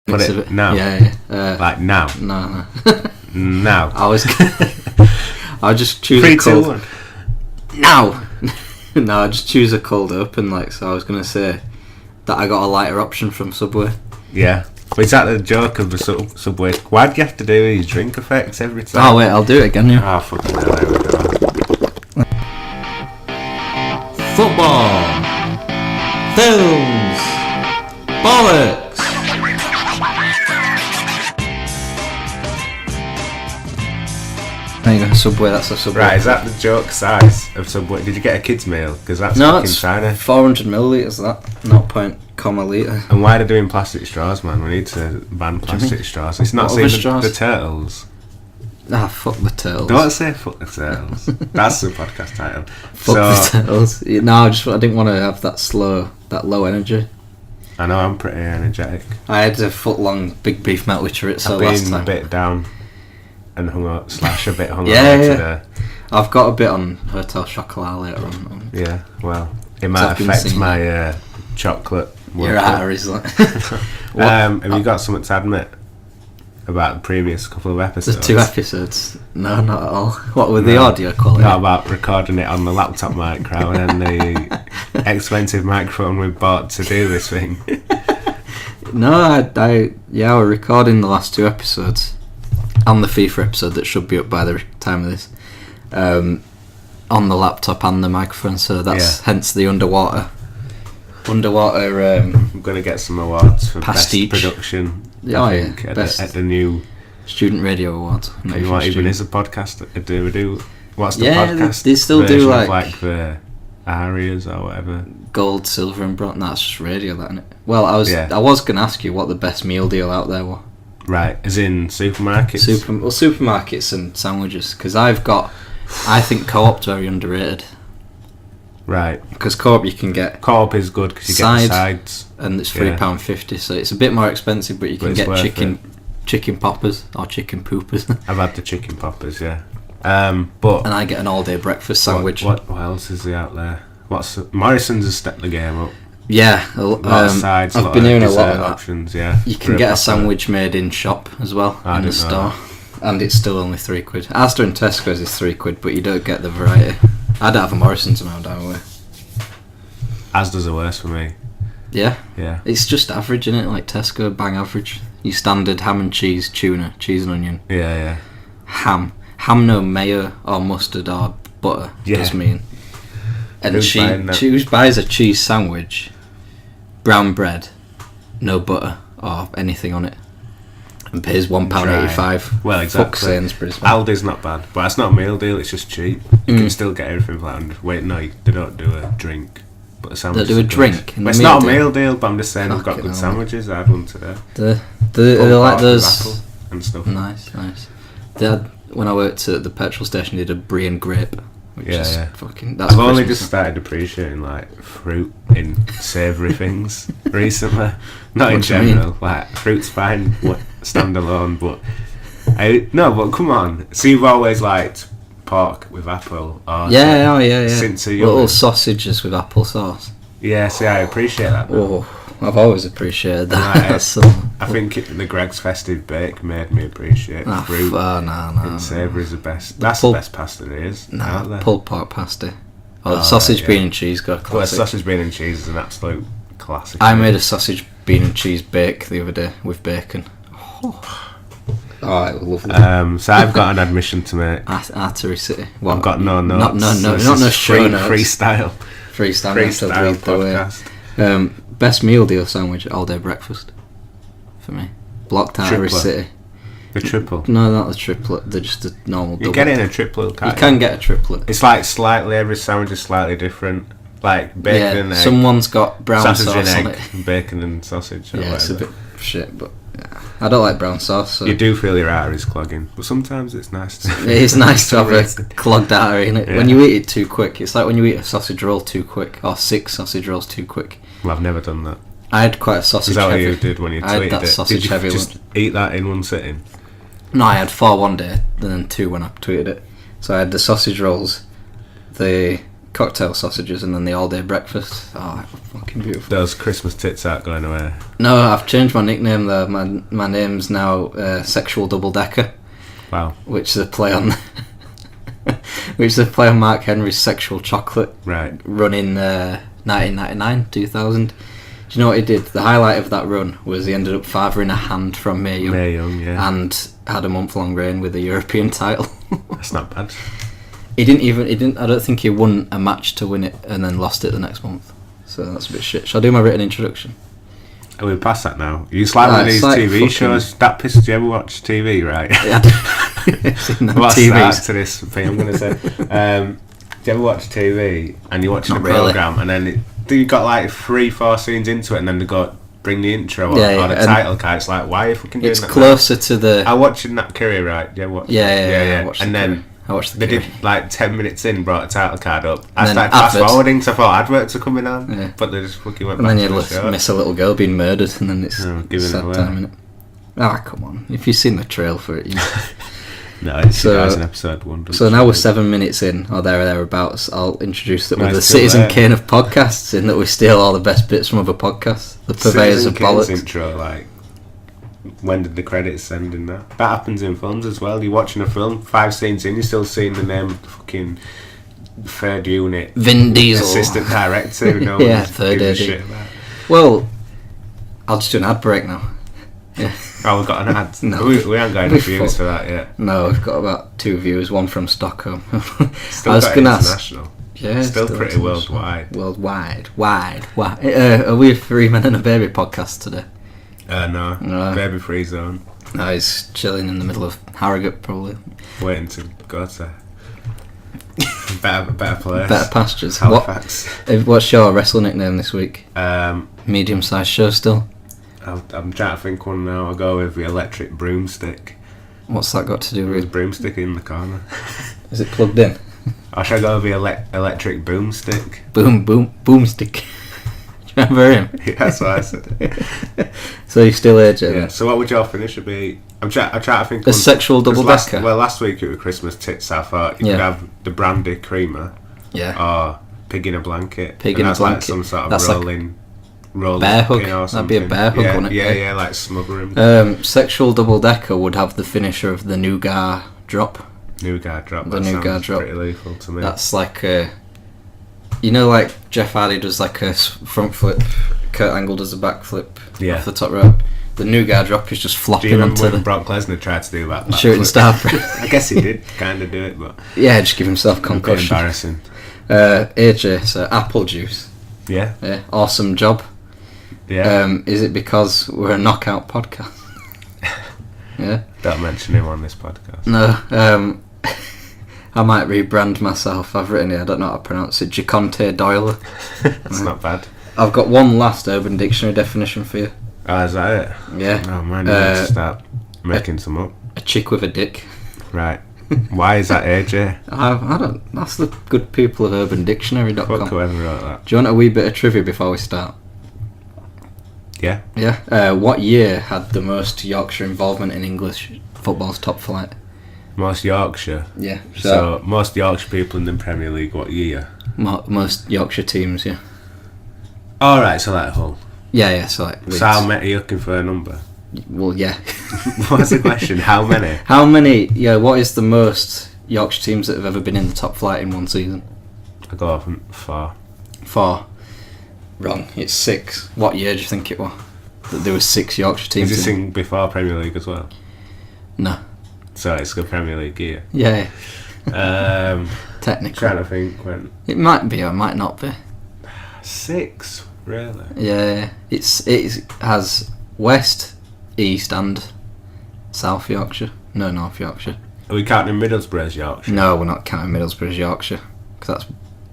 Put it now. Yeah. Like now. No. Now. I'll just choose 3, a cold. 2, 1. Now. No, I just choose a cold open. Like, so I was gonna say that I got a lighter option from Subway. Yeah. But is that the joke of the Subway? Why do you have to do these drink effects every time? Oh wait, I'll do it again. Yeah. Oh fucking hell! There we go. Football. Films. Bollocks. There you go, Subway, that's a Subway. Right, is that the joke size of Subway? Did you get a kid's meal? Because that's fucking tiny. 400 millilitres, that. 0.1 litre. And why are they doing plastic straws, man? We need to ban plastic straws. It's not saying the turtles. Ah, fuck the turtles. Don't say fuck the turtles. That's the podcast title. Fuck the turtles. No, I didn't want to have that low energy. I know, I'm pretty energetic. I had a foot-long big beef metal chorizo last time. I've been a bit down and a bit hungover today. I've got a bit on Hotel Chocolat later on. Yeah, well, it might affect my chocolate. Your arteries, like. Have you got something to admit about the previous couple of episodes? There's 2 episodes. No, not at all. What with the audio quality? Not about recording it on the laptop micro and the expensive microphone we bought to do this thing. No, we're recording the last 2 episodes and the FIFA episode that should be up by the time of this on the laptop and the microphone, so that's hence the underwater I'm going to get some awards for pastiche. Best production Best at the new Student Radio Awards. What even is a podcast? Do what's the podcast? They still do like the arias or whatever. Gold, silver and bronze. That's just radio, that, isn't it? Well, I was going to ask you what the best meal deal out there was. Right, as in supermarkets? Supermarkets and sandwiches, because I think Co-op's very underrated. Right. Because Co-op you can get... Co-op is good because you get the sides. And it's £3.50, so it's a bit more expensive, but you can get chicken poppers or chicken poopers. I've had the chicken poppers, yeah. And I get an all-day breakfast sandwich. What else is there out there? Morrison's has stepped the game up. Yeah, a lot of sides, I've been doing a lot of options. Yeah, you can get a sandwich made in shop as well in the store, and it's still only £3. Asda and Tesco's is £3, but you don't get the variety. I don't have a Morrison's around our way. Asda's the worst for me. Yeah, yeah. It's just average, isn't it? Like Tesco, bang average. Your standard ham and cheese, tuna, cheese and onion. Yeah. Ham, no mayo or mustard or butter. Yeah. Does mean. And who buys a cheese sandwich? Brown bread, no butter or anything on it, and pays £1.85. Well, exactly. Fuck Sainsbury's. Aldi's not bad, but that's not a meal deal. It's just cheap. You can still get everything for £100. Wait, no, they don't do a drink, but a sandwich. They do a drink. Well, it's not a meal deal, but I'm just saying they've got good sandwiches. I had one today. They like those apple and stuff. Nice. They had, when I worked at the petrol station, they did a brie and grape. Fucking. That's I've only just started appreciating like fruit in savoury things recently. Not in general. Like fruit's fine, standalone, but but come on. So you've always liked pork with apple, or since little sausages with apple sauce. Yeah, see, I appreciate that. Oh, I've always appreciated that. I think the Greg's Festive Bake made me appreciate fruit. And savoury is the best. That's the best pasta there is. Pulled pork pasty. Sausage, bean and cheese got a classic. Well, sausage, bean and cheese is an absolute classic. I made a sausage, bean and cheese bake the other day with bacon. It was lovely. So I've got an admission to make. Artery City. What? I've got no notes. Not no show notes. Freestyle. Freestyle podcast. Best meal deal sandwich, all day breakfast for me. Blocked Artery City. The triple? No, not the triplet. They're just a normal double. You get it in a triplet. You can get a triplet. It's like every sandwich is slightly different. Like bacon and egg. Someone's got brown sausage sauce and on egg, it. Bacon and sausage. Yeah, it's a bit shit, but I don't like brown sauce. So. You do feel your arteries clogging, but sometimes it's nice to... It is nice to have a clogged artery in it. Yeah. When you eat it too quick, it's like when you eat a sausage roll too quick, or 6 sausage rolls too quick. Well, I've never done that. I had quite a sausage heavy. Is that what you did when you tweeted it? Sausage did you just eat that in one sitting? No, I had 4 one day, and then 2 when I tweeted it. So I had the sausage rolls, the cocktail sausages and then the all-day breakfast. Oh, fucking beautiful. Those Christmas tits aren't going away. No, I've changed my nickname though. My name's now Sexual Double Decker. Wow. Which is a play on Mark Henry's Sexual Chocolate. Right. Run in 1999, 2000. Do you know what he did? The highlight of that run was he ended up fathering a hand from Mae Young. Mae Young, yeah. And had a month-long reign with a European title. That's not bad. He didn't. I don't think he won a match to win it, and then lost it the next month. So that's a bit shit. Shall I do my written introduction? Are we past that now? You just like one of these TV shows. That pisses you ever watch TV, right? Yeah. What's that to this thing I'm going to say? Do you ever watch TV and you're watching a programme and then you got like 3-4 scenes into it and then they got bring the intro or the title card? It's like, why are you fucking doing that? It's closer to the... I watching that career, right? Yeah. And then they did like 10 minutes in, brought a title card up. I started fast forwarding because I thought adverts were coming on, but they just fucking went back to the show. And then you miss a little girl being murdered, and then it's sad time, innit? Ah, come on. If you've seen the trail for it, you know. No, it's an episode 1. So now we're 7 minutes in, or thereabouts. I'll introduce that we're the Citizen Kane of podcasts, in that we steal all the best bits from other podcasts. The purveyors of bollocks. Intro, like, when did the credits end in that? That happens in films as well. You're watching a film, 5 scenes in, you're still seeing the name of the fucking third unit. Vin Diesel. Assistant director, who no yeah, one's third giving a AD. shit about. Well, I'll just do an ad break now. Yeah. Oh, we've got an ad. No, we haven't got any views for that yet. No, we've got about 2 viewers, one from Stockholm. Still international. Yeah, still pretty worldwide. Wide. Are we a 3 Men and a Baby podcast today? No. Baby free zone. No, he's chilling in the middle of Harrogate, probably. Waiting to go to better place. Better pastures. Halifax. What's your wrestling nickname this week? Medium-sized show still? I'm trying to think one now. I'll go with the electric broomstick. What's that got to do with... There's a broomstick in the corner. Is it plugged in? Or should I go with the electric boomstick? Boomstick. Do you remember him? Yeah, that's what I said. So you still AJ? Yeah. Then? So what would your finisher be? I'm trying to think. A sexual double decker. Last week it was Christmas tits. I thought you could have the brandy creamer. Yeah. Or pig in a blanket. Pig in a blanket. Like some sort of that's rolling bear hug. That'd be a bear hug, wouldn't it? Yeah, like smother him. Sexual double decker would have the finisher of the nougat drop. Nougat drop. The nougat drop. Pretty lethal to me. That's like a... You know, like Jeff Hardy does like a front flip, Kurt Angle does a back flip off the top rope. The nougat drop is just flopping onto Do you remember when Brock Lesnar tried to do that? Shooting star. I guess he did kind of do it, but... Yeah, just give himself concussion. Embarrassing. AJ, so apple juice. Yeah. Awesome job. Yeah. Is it because we're a knockout podcast? Yeah. Don't mention him on this podcast. No. I might rebrand myself. I've written here, I don't know how to pronounce it. Jaconte Doyle. That's not bad. I've got one last Urban Dictionary definition for you. Oh, is that it? Yeah. Oh man, you need to start making some up. A chick with a dick. Right. Why is that AJ? I don't... That's the good people of UrbanDictionary.com. Fuck whoever wrote that. Do you want a wee bit of trivia before we start? Yeah. Yeah. What year had the most Yorkshire involvement in English football's top flight? Most Yorkshire? Yeah. So most Yorkshire people in the Premier League, what year? Most Yorkshire teams, yeah. Alright, so like Hull. Yeah, so like Leeds. So how many are you looking for a number? Well, yeah. What's the question? How many? How many, what is the most Yorkshire teams that have ever been in the top flight in one season? I go off 4. 4. Wrong, it's 6. What year do you think it was? That there were 6 Yorkshire teams. Is this in before Premier League as well? No. So it's the Premier League year? Yeah. I'm Technically. trying to think when. It might be or it might not be. 6? Really? Yeah. It has West, East and South Yorkshire. No, North Yorkshire. Are we counting Middlesbrough as Yorkshire? No, we're not counting Middlesbrough as Yorkshire. Because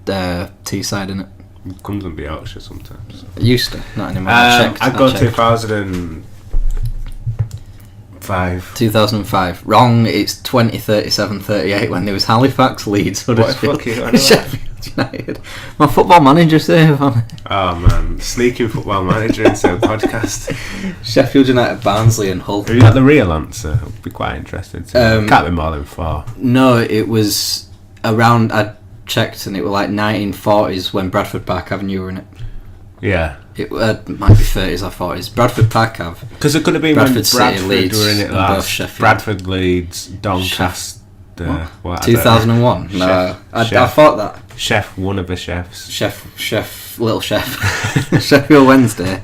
that's Teesside, isn't it? It comes under Yorkshire sometimes. It used to, not anymore. I'd go 2005. 2005. Wrong, it's 2037-38 when there was Halifax, Leeds, Huddersfield, Sheffield United. My football manager save on it. Oh man, sneaking football manager into a podcast. Sheffield United, Barnsley and Hull. Have you got the real answer? I'd be quite interested to. Can't be more than 4. No, it was around... checked and it was like 1940s when Bradford Park Avenue were in it. Yeah. It might be 30s or 40s. Bradford Park Ave. Because it could have been Bradford when City, Bradford Leeds, were in it and last. both Sheffield. Bradford, Leeds, Doncaster. What? 2001? No. I thought that. Chef, one of the chefs. Little Chef. Sheffield Wednesday,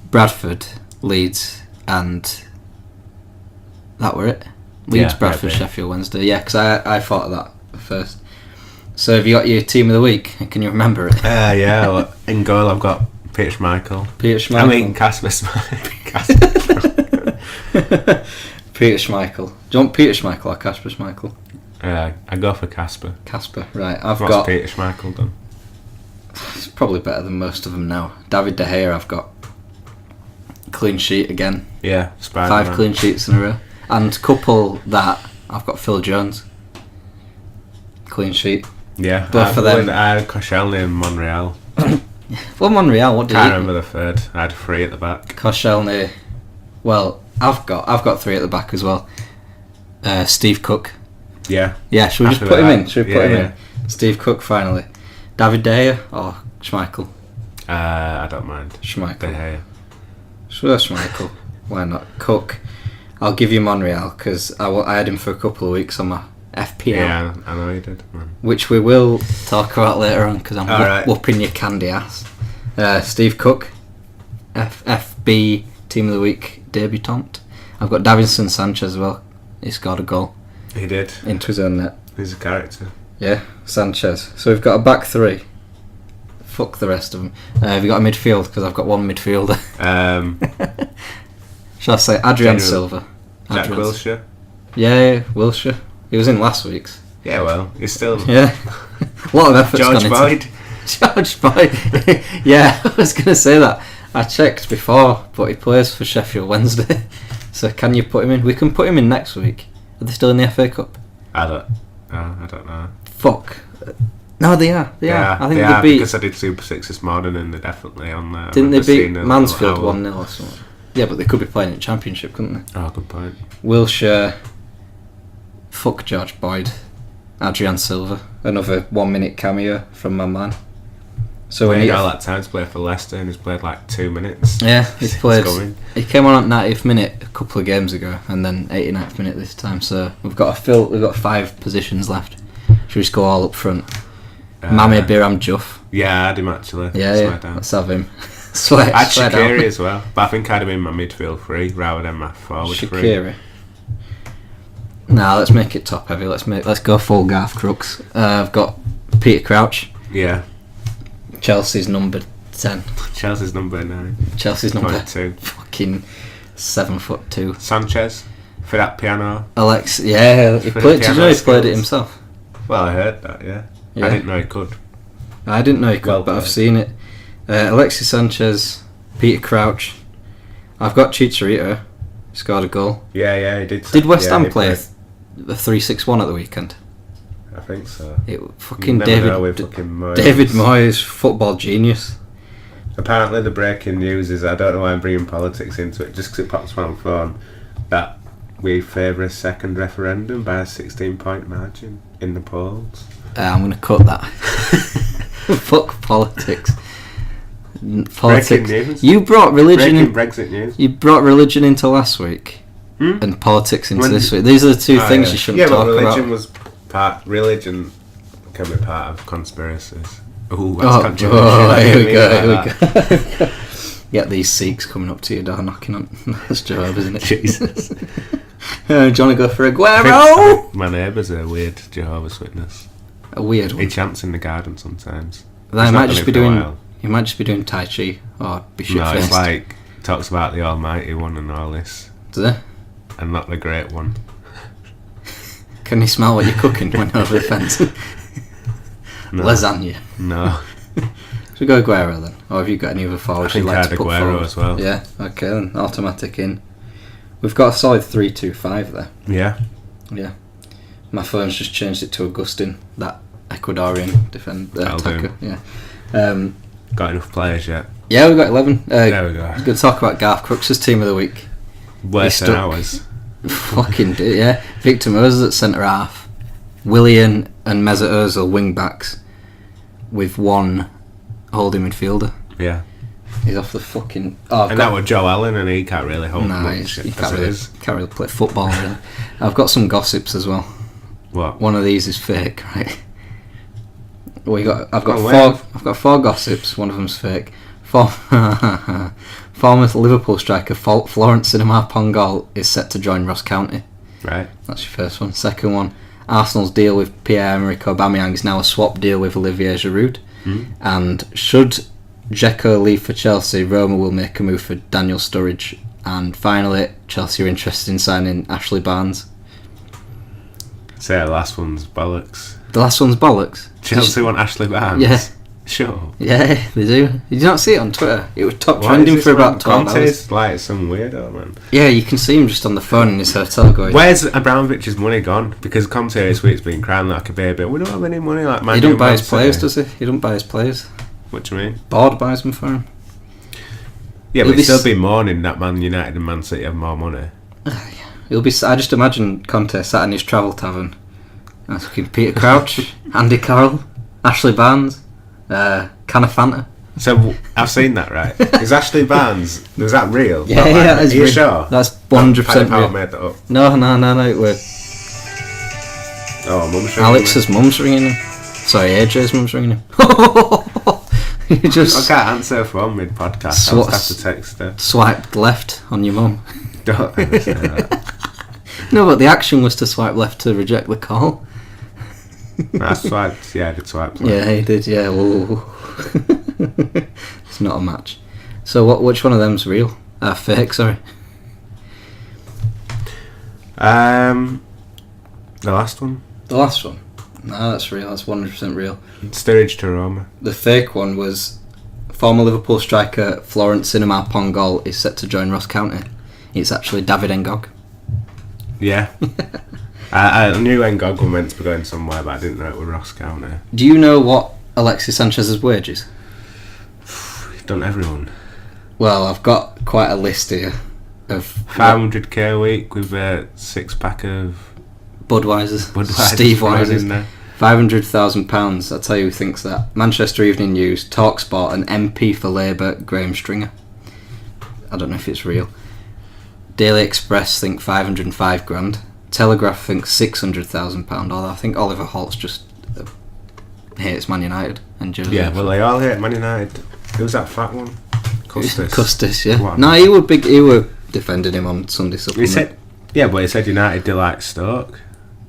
Bradford, Leeds, and that were it. Leeds, Bradford, maybe. Sheffield Wednesday. Yeah, because I thought of that first. So have you got your team of the week? Can you remember it? Yeah. Well, in goal, I've got Peter Schmeichel. Peter Schmeichel. I mean, Casper Schmeichel. Peter Schmeichel. Do you want Peter Schmeichel or Casper Schmeichel? I go for Casper. Casper, right. I've What's got. Peter Schmeichel done? It's probably better than most of them now. David De Gea, I've got clean sheet again. Yeah, Spider-Man. 5 clean sheets in a row. And couple that, I've got Phil Jones. Clean sheet. Yeah, Both of them. I had Koscielny and Monreal. Well, Monreal, what did Can't he? remember the third. I had 3 at the back. Koscielny. Well, I've got 3 at the back as well. Steve Cook. Yeah. Yeah, should we just Happy put him with in? that. Should we put him Yeah. in? Steve Cook finally. David De Gea or Schmeichel? I don't mind. De Schmeichel. Gea. Sure, Schmeichel. Why not? Cook. I'll give you Monreal because I had him for a couple of weeks on my FPL. Yeah, I know you did. Man. Which we will talk about later on because I'm Alright. whooping your candy ass. Steve Cook, FFB Team of the Week debutant. I've got Davinson Sanchez as well. He scored a goal He did. into his own net. He's a character. Yeah, Sanchez. So we've got a back 3. Fuck the rest of them. Have you got a midfield? Because I've got one midfielder. Shall I say Adrian Silva? Jack Wilshere. Yeah, Wilshere. He was in last week's. Yeah, well, he's still. Yeah. A lot of effort's George gone Boyd. into George Boyd. Yeah, I was going to say that. I checked before, but he plays for Sheffield Wednesday. So can you put him in? We can put him in next week. Are they still in the FA Cup? I don't know. Fuck. No, they are. They are. I think they they are beat. because I did Super 6 this morning and they're definitely on there. Didn't they beat Mansfield Owl. 1-0 or something? Yeah, but they could be playing in Championship, couldn't they? Oh, good point. Wilshere. Fuck George Boyd. Adrian Silva. Another 1 minute cameo from my man. So He we need. got all that time to play for Leicester and he's played like 2 minutes. Yeah, he's played. Going. He came on at 90th minute a couple of games ago, and then 89th minute this time. So we've got We've got 5 positions left. Should we just go all up front? Mame Biram Juff. Yeah, I had him actually. Yeah. Down. Let's have him. swear I had swear Shaqiri down. as well, but I think I had him in my midfield 3 rather than my forward 3. Shaqiri. Nah, let's make it top heavy. Let's go full Garth Crooks. I've got Peter Crouch. Yeah. Chelsea's number 10. Chelsea's number 9. Chelsea's number 2. fucking 7'2". Sanchez for that piano. Alex, yeah, he For played. the Did you know piano he played it skills. himself? Well, I heard that. Yeah. Yeah. I didn't know he could. I didn't know he could, Well but I've played. seen it. Alexis Sanchez, Peter Crouch. I've got Chicharito. Scored a goal. Yeah, he did. Did West Ham he play played. a 3-6-1 at the weekend? I think so. It You fucking never know with David fucking Moyes. David Moyes, football genius. Apparently, the breaking news is I don't know why I'm bringing politics into it, just because it pops on my phone, that we favour a second referendum by a 16-point margin in the polls. I'm going to cut that. Fuck politics. Politics. Breaking news. You brought religion. Breaking Brexit news. You brought religion into last week, and politics into When- this week. These are the two things yeah. you shouldn't Yeah, talk but religion about. was religion can be part of conspiracies. Ooh, Oh, that's controversial. here we Mean go. like Here that. we go. Get these Sikhs coming up to your door knocking on. That's Jehovah's, isn't it? Jesus. Do you want to go for I Aguero? think my neighbour's a weird Jehovah's Witness. A weird He one. chants in the garden sometimes. They He's might not just done be it for a doing. while. He might just be doing Tai Chi or be shit No, it's faced. like talks about the Almighty One and all this, Do they? and not the Great One. Can he smell what you're cooking when you're over the fence? No. Lasagna. No. Should we go Aguero then? Or have you got any other forwards I you'd think like I to had put Aguero forward? as well. Yeah, okay then. Automatic in. We've got a solid 3-2-5 there. Yeah. Yeah. My phone's just changed it to Augustin, that Ecuadorian attacker. Yeah. Got enough players yet? Yeah, we've got 11. There we go. Good to talk about Garth Crooks' team of the week. Worse than stuck- ours. Fucking do, yeah. Victor Moses at centre half. Willian and Mesut Ozil wing backs with one holding midfielder. Yeah. He's off the fucking... that was Joe Allen, and he can't really hold much. He can't really play football, really. I've got some gossips as well. What? One of these is fake, right? I've got 4 gossips. One of them's fake. Former Liverpool striker Florence Sinama-Pongolle is set to join Ross County. Right. That's your first one. Second one, Arsenal's deal with Pierre-Emerick Aubameyang is now a swap deal with Olivier Giroud. And should Dzeko leave for Chelsea, Roma will make a move for Daniel Sturridge. And finally, Chelsea are interested in signing Ashley Barnes. Say the last one's bollocks. The last one's bollocks? Chelsea want Ashley Barnes? Yeah. Sure. Yeah, they do. Did you not see it on Twitter? It was top trending for about 12 hours. Conte's like some weirdo, man. Yeah, you can see him just on the phone in his hotel going... Where's Abramovich's money gone? Because Conte this week's been crying like a baby. We don't have any money like Man. He don't buy his players, does he? He don't buy his players. What do you mean? Board buys them for him. Yeah, but he'll still be mourning that Man United and Man City have more money. He'll be... I just imagine Conte sat in his travel tavern asking Peter Crouch, Andy Carroll, Ashley Barnes, can of Fanta. So I've seen that, right? Is Ashley Barnes, was that real? Yeah, that is real. Are you real. sure? That's 100% real. Made that up. No, it was... Oh, mum's ringing Alex's mum's ringing him. Sorry, AJ's mum's ringing him. You just... I can't answer phone mid-podcast. I'll just have to text her. Swiped left on your mum. Don't ever say that. No, but the action was to swipe left to reject the call. I swiped, yeah, I did swipe left. Yeah, he did, yeah. Whoa. It's not a match. So which one of them's real? Fake, sorry. The last one? The last one? No, that's real. That's 100% real. Sturridge to Roma. The fake one was former Liverpool striker Florence Sinama-Pongolle is set to join Ross County. It's actually David Ngog. Yeah. I knew Ngog were meant to be going somewhere, but I didn't know it was Ross County. Do you know what Alexis Sanchez's wage is? Done everyone. Well, I've got quite a list here of 500k a week with a 6-pack of Budweiser's. Steve Weiser's. £500,000. I'll tell you who thinks that. Manchester Evening News, Talksport, and MP for Labour, Graham Stringer. I don't know if it's real. Daily Express think 505 grand. Telegraph thinks £600,000. Although I think Oliver Holtz just hates Man United and Jersey. Yeah, well, they all hate Man United. Who's that fat one? Custis, yeah. No, he were defending him on Sunday Supplement. He said United do like Stoke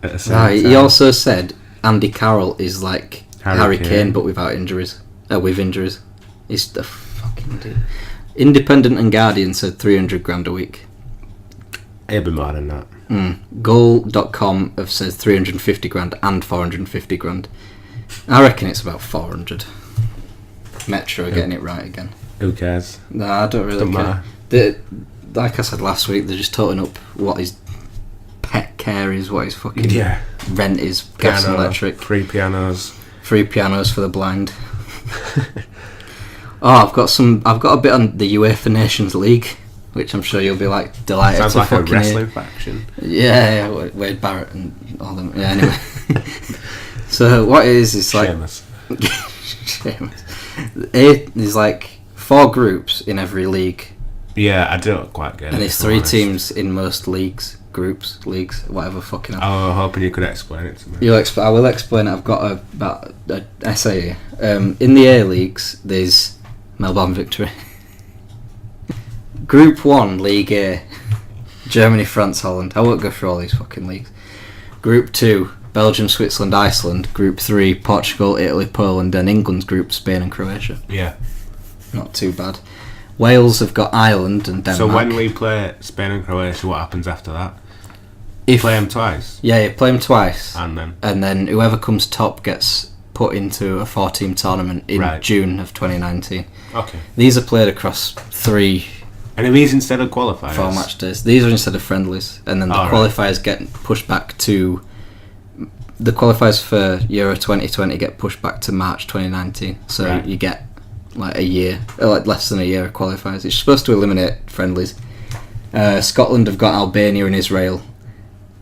at the same time. He also said Andy Carroll is like Harry Kane but without injuries. With injuries. He's the fucking dude. Independent and Guardian said 300 grand a week. He'll be more than that. Goal.com have said 350 grand and 450 grand. I reckon it's about 400. Metro are getting it right again. Who cares? Nah, I don't really care. Like I said last week, they're just toting up what his pet care is, what his fucking rent is, gas and electric. Free pianos for the blind. I've got a bit on the UEFA Nations League, which I'm sure you'll be like delighted Sounds to like fucking a wrestling faction. Yeah, Wade Barrett and all them. Yeah, anyway. So what it is like Seamus. There's like 4 groups in every league. Yeah, I don't quite get it. And there's 3 teams in most leagues, whatever fucking. I was hoping you could explain it to me. I will explain it. I've got about an essay here. In the A leagues, there's Melbourne Victory. Group 1, League A, Germany, France, Holland. I won't go through all these fucking leagues. Group 2, Belgium, Switzerland, Iceland. Group 3, Portugal, Italy, Poland, and England's group, Spain and Croatia. Yeah. Not too bad. Wales have got Ireland and Denmark. So when we play Spain and Croatia, what happens after that? Play them twice? Yeah, you play them twice. And then whoever comes top gets put into a 4-team tournament in June of 2019. Okay. These are played across 3... And are these instead of qualifiers? 4 match days. These are instead of friendlies. And then the qualifiers get pushed back to... The qualifiers for Euro 2020 get pushed back to March 2019. So you get like a year, like less than a year of qualifiers. It's supposed to eliminate friendlies. Scotland have got Albania and Israel.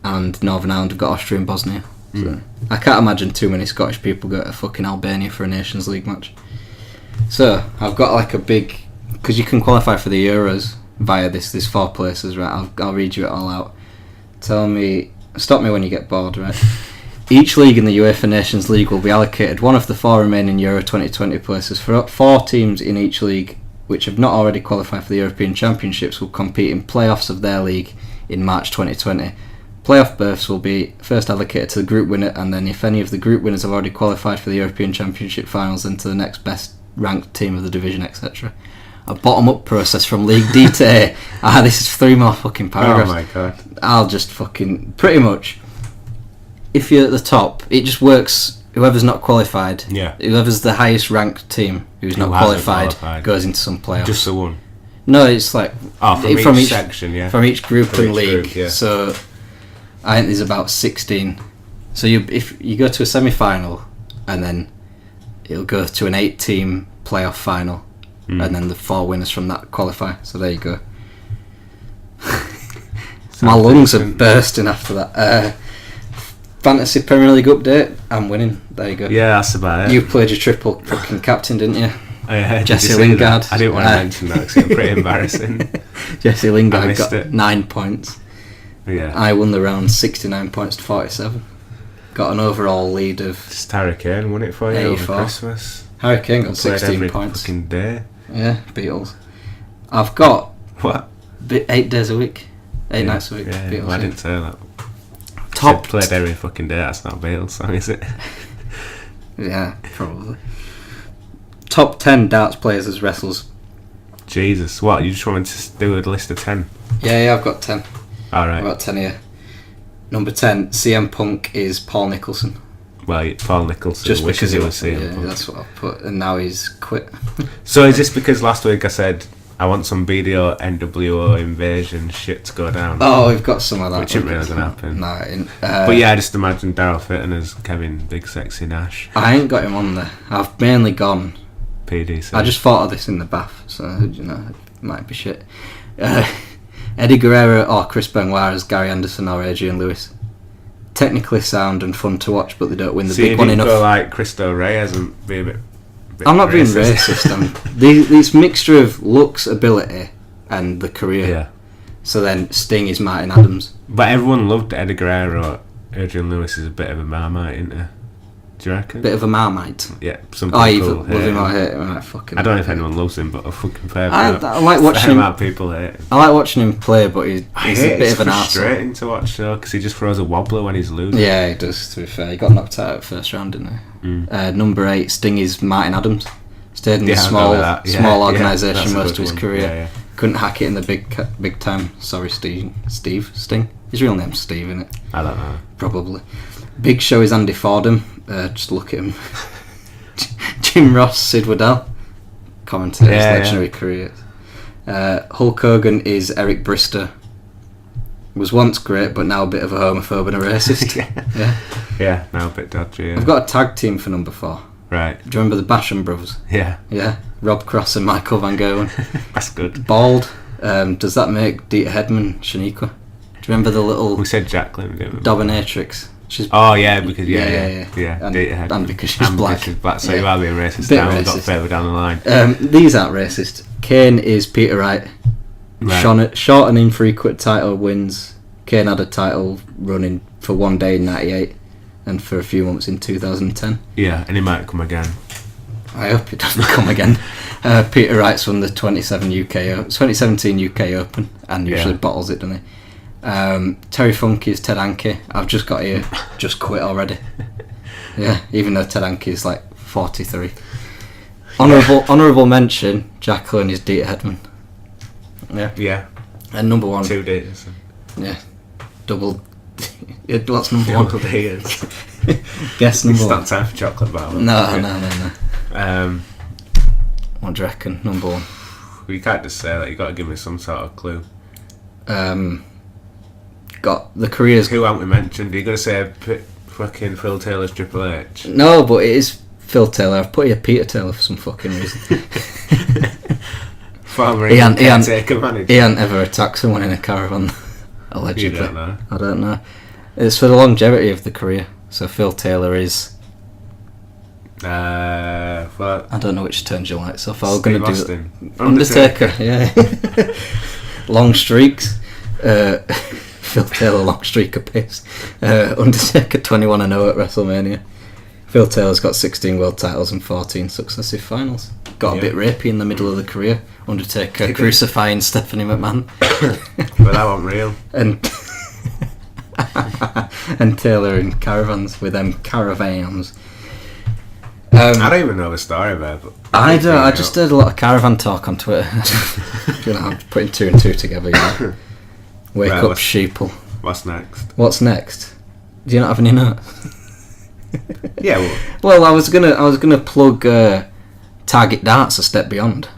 And Northern Ireland have got Austria and Bosnia. So I can't imagine too many Scottish people go to fucking Albania for a Nations League match. So I've got like a big, because you can qualify for the Euros via this 4 places, right? I'll read you it all out. Stop me when you get bored, right? Each league in the UEFA Nations League will be allocated one of the 4 remaining Euro 2020 places. For 4 teams in each league which have not already qualified for the European Championships will compete in playoffs of their league in March 2020. Playoff berths will be first allocated to the group winner, and then if any of the group winners have already qualified for the European Championship finals, then to the next best ranked team of the division, etc. A bottom-up process from League D to A. This is 3 more fucking paragraphs. Oh my god. I'll just fucking... Pretty much, if you're at the top, it just works... Whoever's not qualified, whoever's the highest ranked team who's not qualified goes into some playoffs. Just the one? No, it's like... from each section, yeah. From each group from and each league. Group, yeah. So, I think there's about 16. So if you go to a semi-final, and then it'll go to an 8-team playoff final, and then the 4 winners from that qualify. So there you go. My lungs are bursting after that. Fantasy Premier League update. I'm winning. There you go. Yeah, that's about it. You played your triple fucking captain, didn't you? Jesse Did Lingard. I didn't want to mention that because it's pretty embarrassing. Jesse Lingard got it. 9 points. Yeah. I won the round 69 points to 47. Got an overall lead of... Just Harry Kane won it for you 84. over Christmas. Harry Kane got Played 16 every points. fucking day. Yeah, Beatles. I've got... What? 8 days a week. 8 nights a week. Yeah, Beatles, well, I didn't say that. Top... Played every fucking day, that's not a Beatles song, is it? Yeah, probably. Top 10 darts players as wrestlers. Jesus, what? You just wanted to do a list of 10? Yeah, I've got 10. Alright. I've got 10 here. Number 10, CM Punk is Paul Nicholson. Well, Paul Nicholson Just wishes because he was CM Punk. That's what I put, and now he's quit. So is this because last week I said I want some BDO NWO invasion shit to go down? Oh, we've got some of that. Which isn't really going to happen. No, it ain't. But yeah, I just imagine Daryl Fitton as Kevin Big Sexy Nash. I ain't got him on there. I've mainly gone... PDC. I just thought of this in the bath, so, you know, it might be shit. Eddie Guerrero or Chris Benoit as Gary Anderson or Adrian Lewis. Technically sound and fun to watch, but they don't win the big one enough. Go like Cristo Reyes and be a bit I'm not being racist. This mixture of looks, ability, and the career. Yeah. So then Sting is Martin Adams. But everyone loved Eddie Guerrero. Adrian Lewis is a bit of a marmite, isn't he? Do you reckon? Bit of a marmite. Yeah. Some people either love him or hate him. I don't know if anyone loves him, but a fucking fair I like watching him. People hate him. I like watching him play, but he's a bit of an arsehole. It's frustrating to watch though, because he just throws a wobbler when he's losing. Yeah, he does, to be fair. He got knocked out at first round, didn't he? Number 8, Sting is Martin Adams. Stayed in a small organisation most of his career. Yeah. Couldn't hack it in the big time. Sorry, Sting. His real name's Steve, isn't it? I don't know. Probably. Big Show is Andy Fordham. Just look at him. Jim Ross, Sid Waddell. Commentators, legendary career. Hulk Hogan is Eric Brister. Was once great, but now a bit of a homophobe and a racist. Yeah, now a bit dodgy. Yeah. I've got a tag team for number 4. Right. Do you remember the Basham brothers? Yeah. Yeah. Rob Cross and Michael Van Gerwen. That's good. Bald. Does that make Dieter Hedman Shaniqua? Do you remember the little... We said Jacqueline, didn't we? Dominatrix. She's... Oh, yeah, because... Yeah. And, Dieter Hedman. And because she's black. So you are being racist now. We've got further down the line. These aren't racist. Kane is Peter Wright. Short and infrequent title wins. Kane had a title running for one day in 98 and for a few months in 2010. Yeah, and he might come again. I hope it doesn't come again. Peter Wright's won the 2017 UK Open and usually bottles it, doesn't he? Terry Funk is Ted Hankey. I've just got here, just quit already. Yeah, even though Ted Hankey is like 43. Honourable mention, Jacqueline is Dieter Hedman. Yeah. And number 1. 2 days. Yeah. Double. What's number 1? Double days. Guess number 1. It's not time for chocolate bar. No. What do you reckon? Number 1. You can't just say that. You got to give me some sort of clue. Got the careers. Who haven't we mentioned? Are you going to say fucking Phil Taylor's Triple H? No, but it is Phil Taylor. I've put here Peter Taylor for some fucking reason. Former he hadn't manager. ever attacked someone in a caravan. Allegedly. You don't know. I don't know. It's for the longevity of the career. So Phil Taylor is... Well, I don't know which turns you like, so if I was Steve going to Austin. do Undertaker, yeah. Long streaks. Phil Taylor, long streak of piss. Undertaker 21-0 at WrestleMania. Phil Taylor's got 16 world titles and 14 successive finals. Got a bit rapey in the middle of the career. Undertaker crucifying Stephanie McMahon. But that wasn't real. And Taylor in caravans with them caravans. I don't even know the story there, but I don't. I just heard a lot of caravan talk on Twitter. I'm putting two and two together. Wake right, up, sheeple. What's next? What's next? Do you not have any notes? Yeah. Well, I was gonna plug Target Darts a step beyond.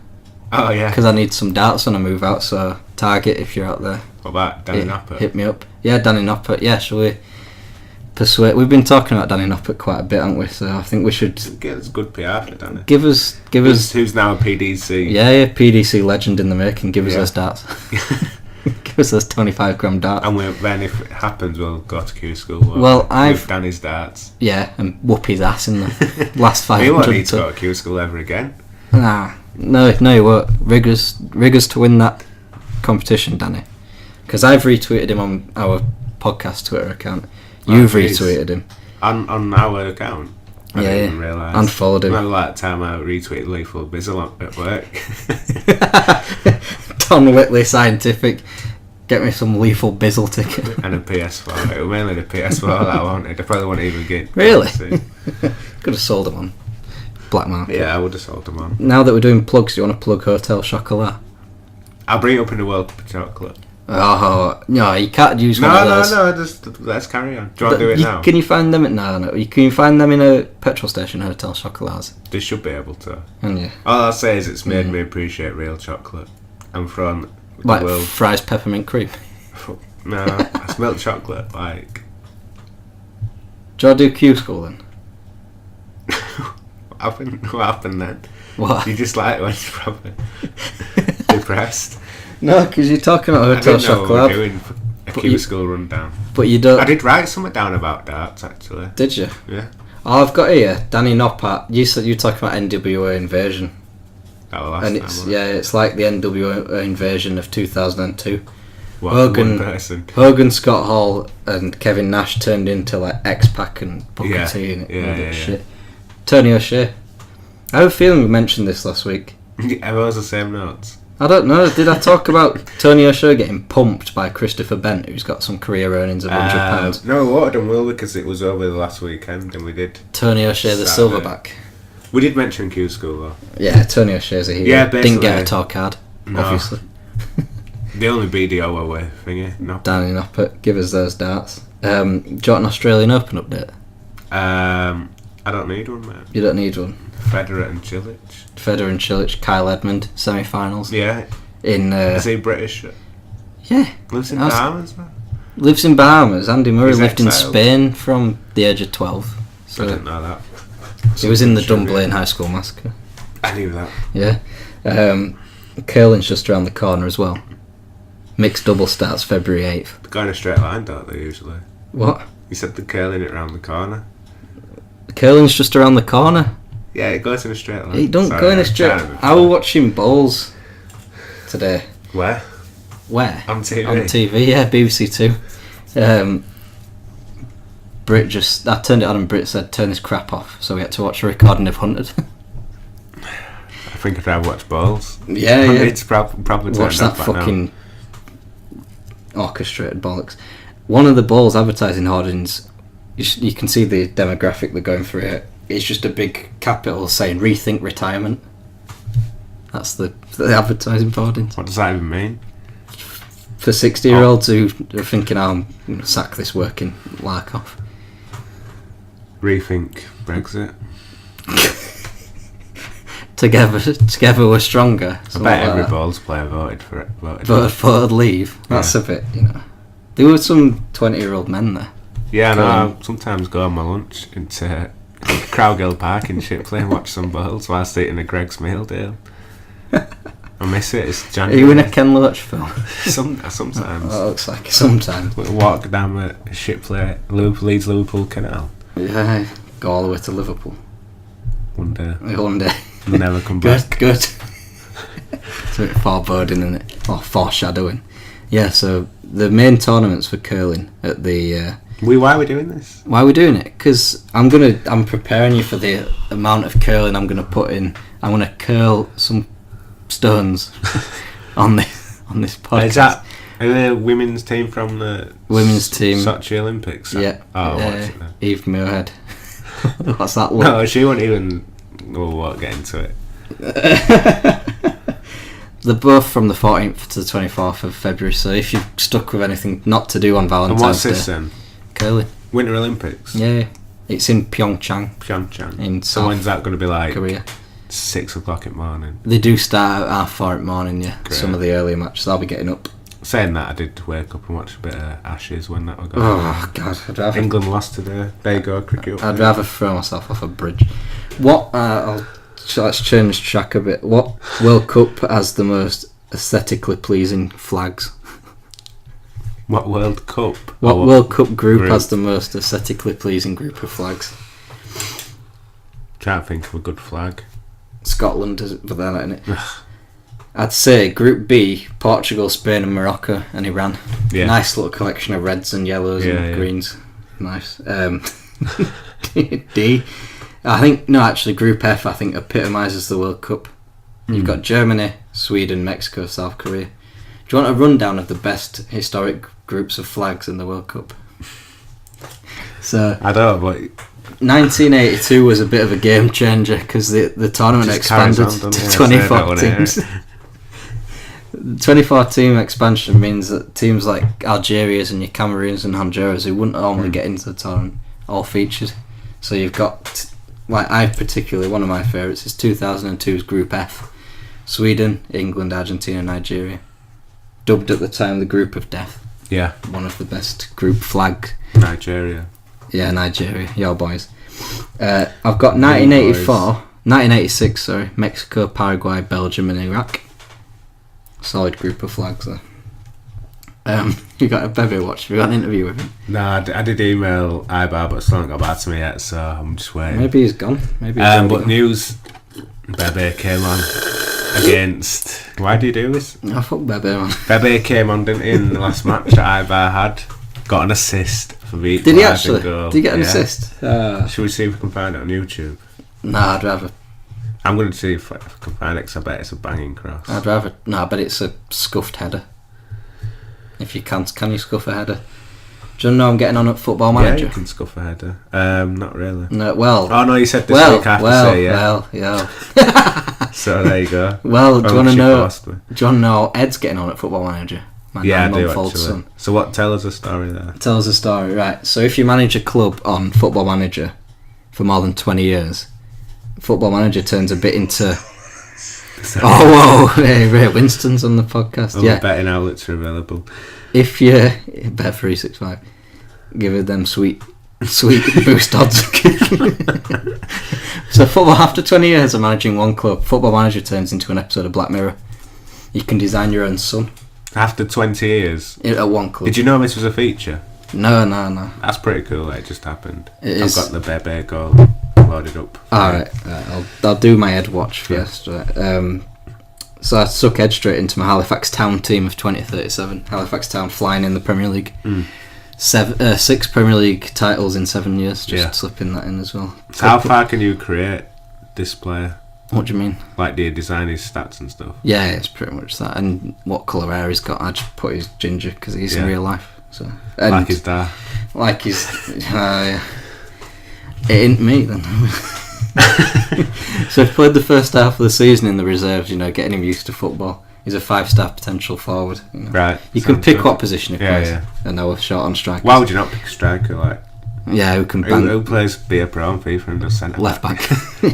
Oh yeah. Because I need some darts when I move out. So Target, if you're out there. What about Danny Noppert? Hit me up. Yeah, Danny Noppert. Yeah, shall we persuade? We've been talking about Danny Noppert quite a bit, haven't we? So I think we should get us good PR for Danny. Give us. Who's now a PDC? Yeah, PDC legend in the making. Give us those darts. Give us those 25 gram darts. And then if it happens, we'll go to Q School. Well, with Danny's darts. Yeah, and whoop his ass in the last 500. He won't need to go to Q School ever again. Nah, no, you won't. Riggers to win that competition, Danny. Because I've retweeted him on our podcast Twitter account. You've retweeted him on our account. I didn't even realise. And followed him. Remember that time I retweeted Lethal Bizzle at work? Don Whitley Scientific. Get me some Lethal Bizzle ticket. And a PS4. It was mainly the PS4 that I wanted. I probably wouldn't even get. Really? Could have sold them on Black Market. Yeah, I would have sold them on. Now that we're doing plugs, do you want to plug Hotel Chocolat? I'll bring it up in the World of Chocolate. Oh no, you can't use one of those. No, just let's carry on. Do you want to do it now? Can you find them at can you find them in a petrol station, Hotel Chocolats? They should be able to. Yeah. All I'll say is it's made me appreciate real chocolate. I'm from like Fry's peppermint cream. No, I smell chocolate like. Do you want to do Q School then? What happened then? What? You just like when you're probably depressed. No, because you're talking about Hotel Chocolat. I didn't know we were doing a Q School rundown. But you don't. I did write something down about darts actually. Did you? Yeah. Oh, I've got here Danny Noppert. You said you were talking about NWA Invasion. And it's like the NWA Invasion of 2002. Hogan, Scott Hall, and Kevin Nash turned into like X-Pac and Booker T and all that shit. Tony O'Shea. I have a feeling we mentioned this last week. Are those the same notes? I don't know. Did I talk about Tony O'Shea getting pumped by Christopher Bent, who's got some career earnings of £100? No, we would have done well because it was over the last weekend and we did. Tony O'Shea, the silverback. We did mention Q School though. Yeah, Tony O'Shea's a hero. Yeah, basically. Didn't get a talk card, obviously. The only BDO away thingy. No. Danny Noppert, give us those darts. Do you want an Australian Open update? I don't need one, mate. You don't need one. Federer and Cilic. Kyle Edmund, semi-finals. Yeah. Is he British? Yeah. Lives in Bahamas, man. Lives in Bahamas. Andy Murray lived in Spain from the age of 12. So I didn't know that. He was in the Dunblane High School Massacre. I knew that. Yeah. Curling's just around the corner as well. Mixed double starts February 8th. They go in a straight line, don't they, usually? What? You said the curling it round the corner. Curling's just around the corner. Yeah, it goes in a straight line. It don't go in a straight line. I was watching bowls today. Where? On TV? On TV, yeah, BBC Two. I turned it on and Brit said, turn this crap off. So we had to watch a recording of Hunted. I think I'd rather watch bowls. Yeah. It's probably watch that fucking orchestrated bollocks. One of the bowls advertising hoardings, you can see the demographic they're going through here. It's just a big capital saying rethink retirement. That's the advertising hoardings. What does that even mean? For 60-year-olds who are thinking, I'm going to sack this working lark off. Rethink Brexit. Together we're stronger. I bet every bowls player voted for it. Voted leave. That's a bit, There were some 20-year-old men there. Yeah, no, I sometimes go on my lunch into Crowgill Park in Shipley and watch some bowls whilst eating a Greg's meal deal. I miss it. It's January. Are you in a Ken Loach film? Sometimes. Oh, it looks like sometimes. We walk down the Shipley Leeds Liverpool Canal. Yeah, go all the way to Liverpool. One day. One day. Never come back. Good. It's a bit foreboding, isn't it? Or foreshadowing. Yeah, so the main tournaments for curling at the... Why are we doing this? Why are we doing it? Because I'm preparing you for the amount of curling I'm going to put in. I'm going to curl some stones on this podcast. Is that a women's team from the women's team Sochi Olympics? Yeah. Oh, what's it then? Eve Muirhead. What's that one? No, she won't even... We'll won't get into it. They're both from the 14th to the 24th of February, so if you're stuck with anything not to do on Valentine's And what's Day... this then? Curling. Winter Olympics? Yeah. It's in Pyeongchang. In So when's that going to be like? Korea. 6 o'clock in the morning. They do start at 4:30 in the morning, yeah. Great. Some of the earlier matches, I'll be getting up. Saying that, I did wake up and watch a bit of Ashes when that was going Oh, God. I'd rather... England lost today. There you go, cricket. I'd rather throw myself off a bridge. Let's change track a bit. What World Cup has the most aesthetically pleasing flags? What World Cup? What World Cup group has the most aesthetically pleasing group of flags? Trying to think of a good flag. Scotland, but they're not in it. I'd say Group B, Portugal, Spain and Morocco and Iran. Yeah. Nice little collection of reds and yellows and greens. Nice. D, I think, no, actually Group F I think epitomises the World Cup. You've got Germany, Sweden, Mexico, South Korea. Do you want a rundown of the best historic groups of flags in the World Cup? So I don't know, but 1982 was a bit of a game changer because the tournament expanded to 24 teams. 24 team expansion means that teams like Algeria's and your Cameroons and Honduras who wouldn't normally get into the tournament all featured. So you've got, like, I particularly, one of my favourites is 2002's Group F. Sweden, England, Argentina, Nigeria. Dubbed at the time the Group of Death. yeah, One of the best group flag. Nigeria. Yeah, Nigeria, your boys. I've got 1986, Mexico, Paraguay, Belgium and Iraq. Solid group of flags there. You got a Bebe watch? Have you got an interview with him? No, I did email Ibar, but still haven't got back to me yet, so I'm just waiting. Maybe he's gone. Maybe. But gone. news, Bebe came on against... Why do you do this? I fuck Bebe, man. Bebe came on, didn't he, in the last match that Ibar had. Got an assist for the Did he actually? Did he get an assist? Should we see if we can find it on YouTube? Nah, I'd rather... I'm going to see if I can find it, because I bet it's a banging cross. I bet it's a scuffed header. If you can you scuff a header? Do you know I'm getting on at Football Manager? Yeah, you can scuff a header. Not really. No, well... Oh no, you said this week I have to say, yeah. Yeah. So there you go. Well, do you want to know how Ed's getting on at Football Manager? My yeah, I do 9-month-old actually. son. So tell us a story there. Tell us a story, right. So if you manage a club on Football Manager for more than 20 years, Football Manager turns a bit into... Oh, whoa, hey, Ray Winston's on the podcast. All the betting outlets are available. If you bet 365, give it them sweet boost odds. So football, after 20 years of managing one club, Football Manager turns into an episode of Black Mirror. You can design your own son. After 20 years? At one club. Did you know this was a feature? No. That's pretty cool that it just happened. I've got the Bebe goal loaded up. Alright, I'll do my Ed watch first. Right. So I suck Ed straight into my Halifax Town team of 2037. Halifax Town flying in the Premier League. 6 Premier League titles in 7 years. Slipping that in as well. So how far can you create this player? What do you mean? Like, do you design his stats and stuff? Yeah, it's pretty much that. And what colour hair he's got, I just put his ginger because he's in real life. So like his dad. Like his... yeah. It ain't me then. So he played the first half of the season in the reserves, getting him used to football. He's a 5-star potential forward. Right. You can pick what position he plays. Yeah. And now we're short on strikers. Why would you not pick a striker? Like, yeah, who can bang? Who plays be a pro on FIFA and does centre left back?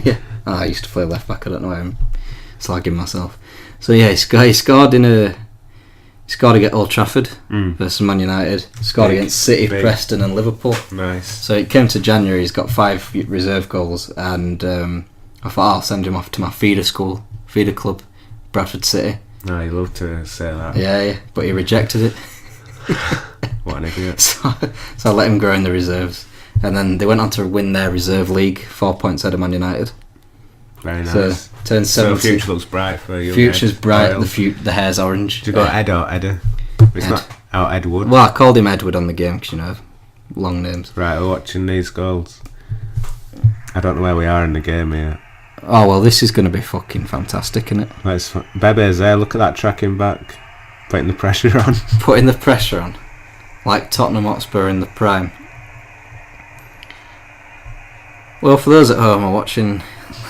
Yeah. Oh, I used to play left back. I don't know why I'm slagging myself. So yeah, he scored against Old Trafford versus Man United. Scored against City, Preston and Liverpool. Nice. So it came to January, he's got 5 reserve goals, and I thought I'll send him off to my feeder club, Bradford City. No, you love to say that. Yeah, but he rejected it. What an idiot. So I let him grow in the reserves. and then they went on to win their reserve league, 4 points ahead of Man United. Very nice. So turned 70. So future looks bright for you. Future's bright. The hair's orange. Do you got Ed or Edda? It's Ed. not Edward. Well, I called him Edward on the game because, you know, long names. Right, we're watching these goals. I don't know where we are in the game here. Oh, well, this is going to be fucking fantastic, isn't it? Bebe's there, look at that tracking back. Putting the pressure on. Putting the pressure on. Like Tottenham Hotspur in the prime. Well, for those at home are watching...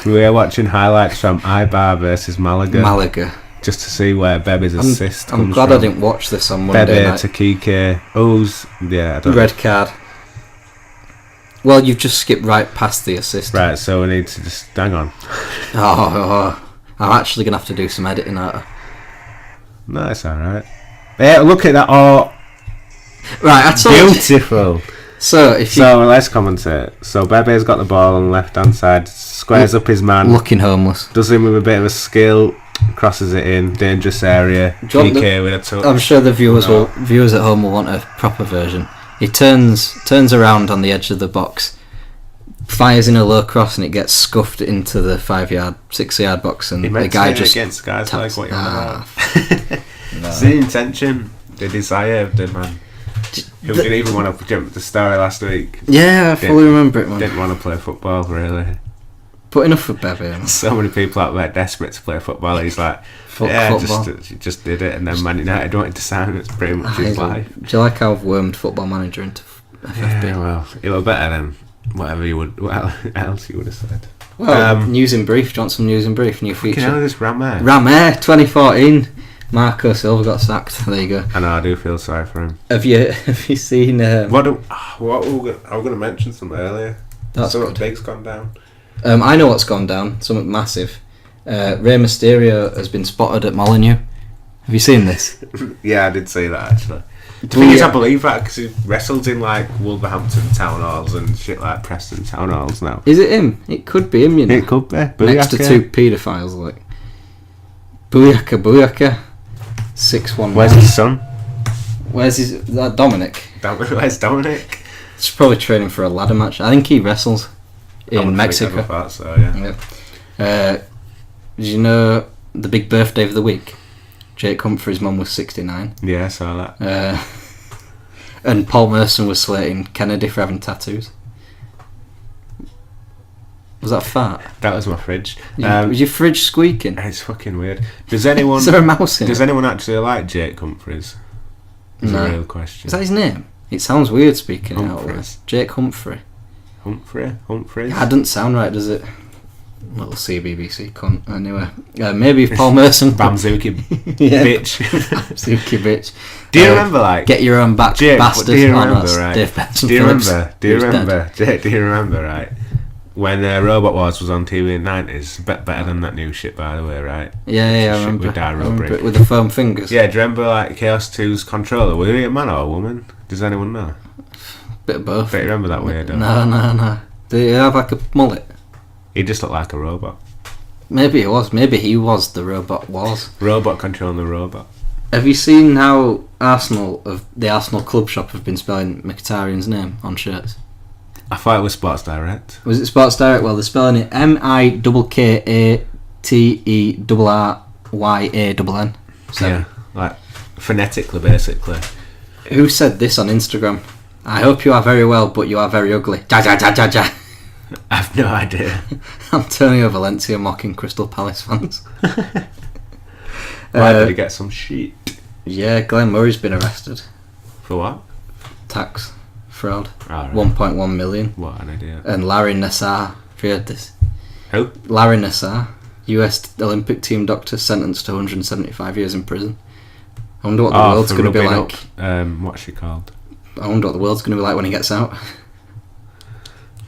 We are watching highlights from Eibar versus Malaga. Just to see where Bebe's assist comes from. I'm glad I didn't watch this on Monday Bebe night. to Kike. I don't Red card. Well, you've just skipped right past the assist. Right, so we need to just... Hang on. I'm actually going to have to do some editing out of... No, it's alright. Yeah, look at that. Oh, right, I told you. Beautiful. So let's commentate. So Bebe's got the ball on the left hand side, squares up his man, looking homeless. does him with a bit of a skill, crosses it in, dangerous area. Kike with a touch. I'm sure the viewers at home will want a proper version. He turns around on the edge of the box, fires in a low cross, and it gets scuffed into the 6-yard box, and the guy just against guys taps. like what you're on about. No. It's the intention, the desire of the man. Who didn't even want to jump the story last week. Yeah, I fully remember it, man. Didn't want to play football, really. But enough for Bebe. Man. So many people out there desperate to play football. He's like, football. just did it, and then Man United wanted to sign him. It's pretty much his life. Do you like how I've wormed Football Manager into FFB? Yeah, well, it was better than whatever else you would have said. Well, news in brief. Do you want some news in brief? New feature. You know this Ramaire 2014. Marco Silva got sacked. There you go. I know. I do feel sorry for him. Have you seen? What I was going to mention something earlier. That's something good. big's gone down. I know what's gone down. Something massive. Rey Mysterio has been spotted at Molineux. Have you seen this? Yeah, I did see that actually. The thing is, I believe that because he wrestled in like Wolverhampton town halls and shit like Preston town halls now. Is it him? It could be him, you know. It could be. Next to two paedophiles, like. Booyaka. 6'1". Where's his son? Where's Dominic? Where's Dominic? He's probably training for a ladder match. I think he wrestles in Mexico. I thought so, yeah. Did you know the big birthday of the week? Jake Humphrey's mum was 69. Yeah, I saw that. And Paul Merson was slating Kennedy for having tattoos. Was that a fart? That was my fridge. Was your fridge squeaking? It's fucking weird. Does anyone? Is there a mouse in it? Does anyone actually like Jake Humphreys? Is No. a real question. Is that his name? It sounds weird speaking out loud. Humphreys. Jake Humphrey. Humphreys. That doesn't sound right, does it? Little CBBC cunt. Anyway, maybe if Paul Merson. Bamzuki Yeah. bitch. Bamzuki bitch. Do you remember, like, get your own back, Jake, bastard? do you Oh, no, remember, that's right? Dave Benson Do you Phillips, remember? Do you who's remember? dead. Jake, do you remember, right? When Robot Wars was on TV in the 90s, better than that new shit, by the way, right? Yeah, I Shit remember. with Darryl I remember Brick. it with the foam fingers. Yeah, do you remember, like, Chaos 2's controller? Was he a man or a woman? Does anyone know? Bit of both. Don't you remember that weirdo? No. Do you have like a mullet? He just looked like a robot. Maybe it was. Maybe he was the Robot Wars. Robot controlling the robot. Have you seen how the Arsenal club shop have been spelling Mkhitaryan's name on shirts? I thought it was Sports Direct. Was it Sports Direct? Well, they're spelling it MIKKATERYANN. So, Yeah, like phonetically, basically. who said this on Instagram? I hope you are very well, but you are very ugly. Ja ja ja ja ja. I've no idea. Antonio Valencia mocking Crystal Palace fans. Why did he get some shit? Yeah, Glenn Murray's been arrested. For what? Tax fraud. Oh, right. 1.1 million. What an idiot. And Larry Nassar. Have you heard this? Who? Larry Nassar, US Olympic team doctor, sentenced to 175 years in prison. I wonder what the world's going to be like. What's she called? I wonder what the world's going to be like when he gets out.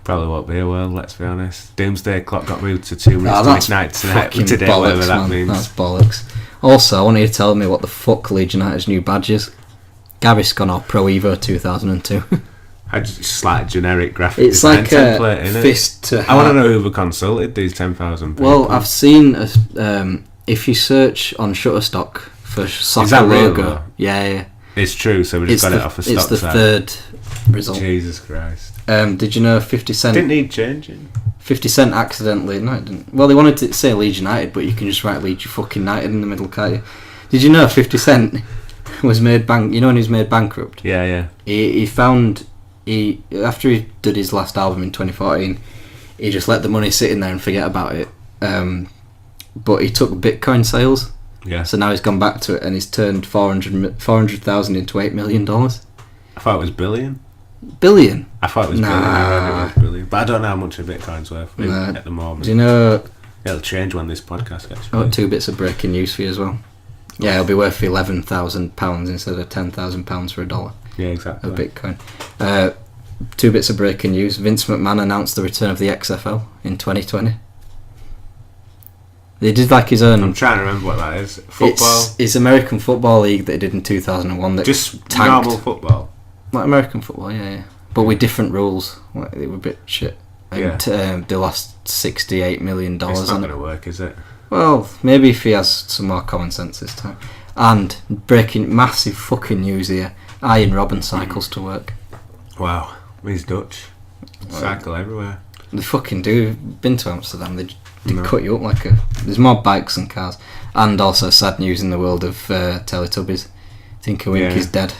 Probably won't be a world, let's be honest. Doomsday clock got moved to 2 minutes to That's midnight tonight. fucking Today, bollocks, whatever that man. means. That's bollocks. Also, I want you to tell me what the fuck Leeds United's new badge is. Gavis gone off Pro Evo 2002. Just like generic graphic It's design like template, a innit? fist to I want to heart. know who consulted these 10,000 people. Well, I've seen if you search on Shutterstock for soccer that real, logo, though? yeah. It's true, so we just got it off the stock It's the site. third result. Jesus Christ. Did you know 50 Cent... Didn't need changing. 50 Cent accidentally... No, it didn't. Well, they wanted to say Leeds United, but you can just write Leeds fucking United in the middle, can't you? Did you know 50 Cent was made You know when he was made bankrupt? Yeah. He found... After he did his last album in 2014, he just let the money sit in there and forget about it. But he took Bitcoin sales. Yeah. So now he's gone back to it and he's turned 400,000 into $8 million. I thought it was billion. Billion? I thought it was billion. I read it was billion. But I don't know how much a Bitcoin's worth at the moment. Do you know... It'll change when this podcast gets I've got 2 bits of breaking news for you as well. Yeah, it'll be worth £11,000 instead of £10,000 for $1. Yeah, exactly. Of Bitcoin. 2 bits of breaking news. Vince McMahon announced the return of the XFL in 2020. They did like his own... I'm trying to remember what that is. Football? It's American Football League that he did in 2001. That just tanked. Normal football? Like American football, yeah. But with different rules. Like, they were a bit shit. And they lost $68 million It's not going to work, is it? Well, maybe if he has some more common sense this time. And breaking massive fucking news here. Ian Robin cycles to work. Wow. He's Dutch. Cycle everywhere. They fucking do. Been to Amsterdam. They cut you up like a... There's more bikes than cars. And also sad news in the world of Teletubbies. Tinker Winky's dead.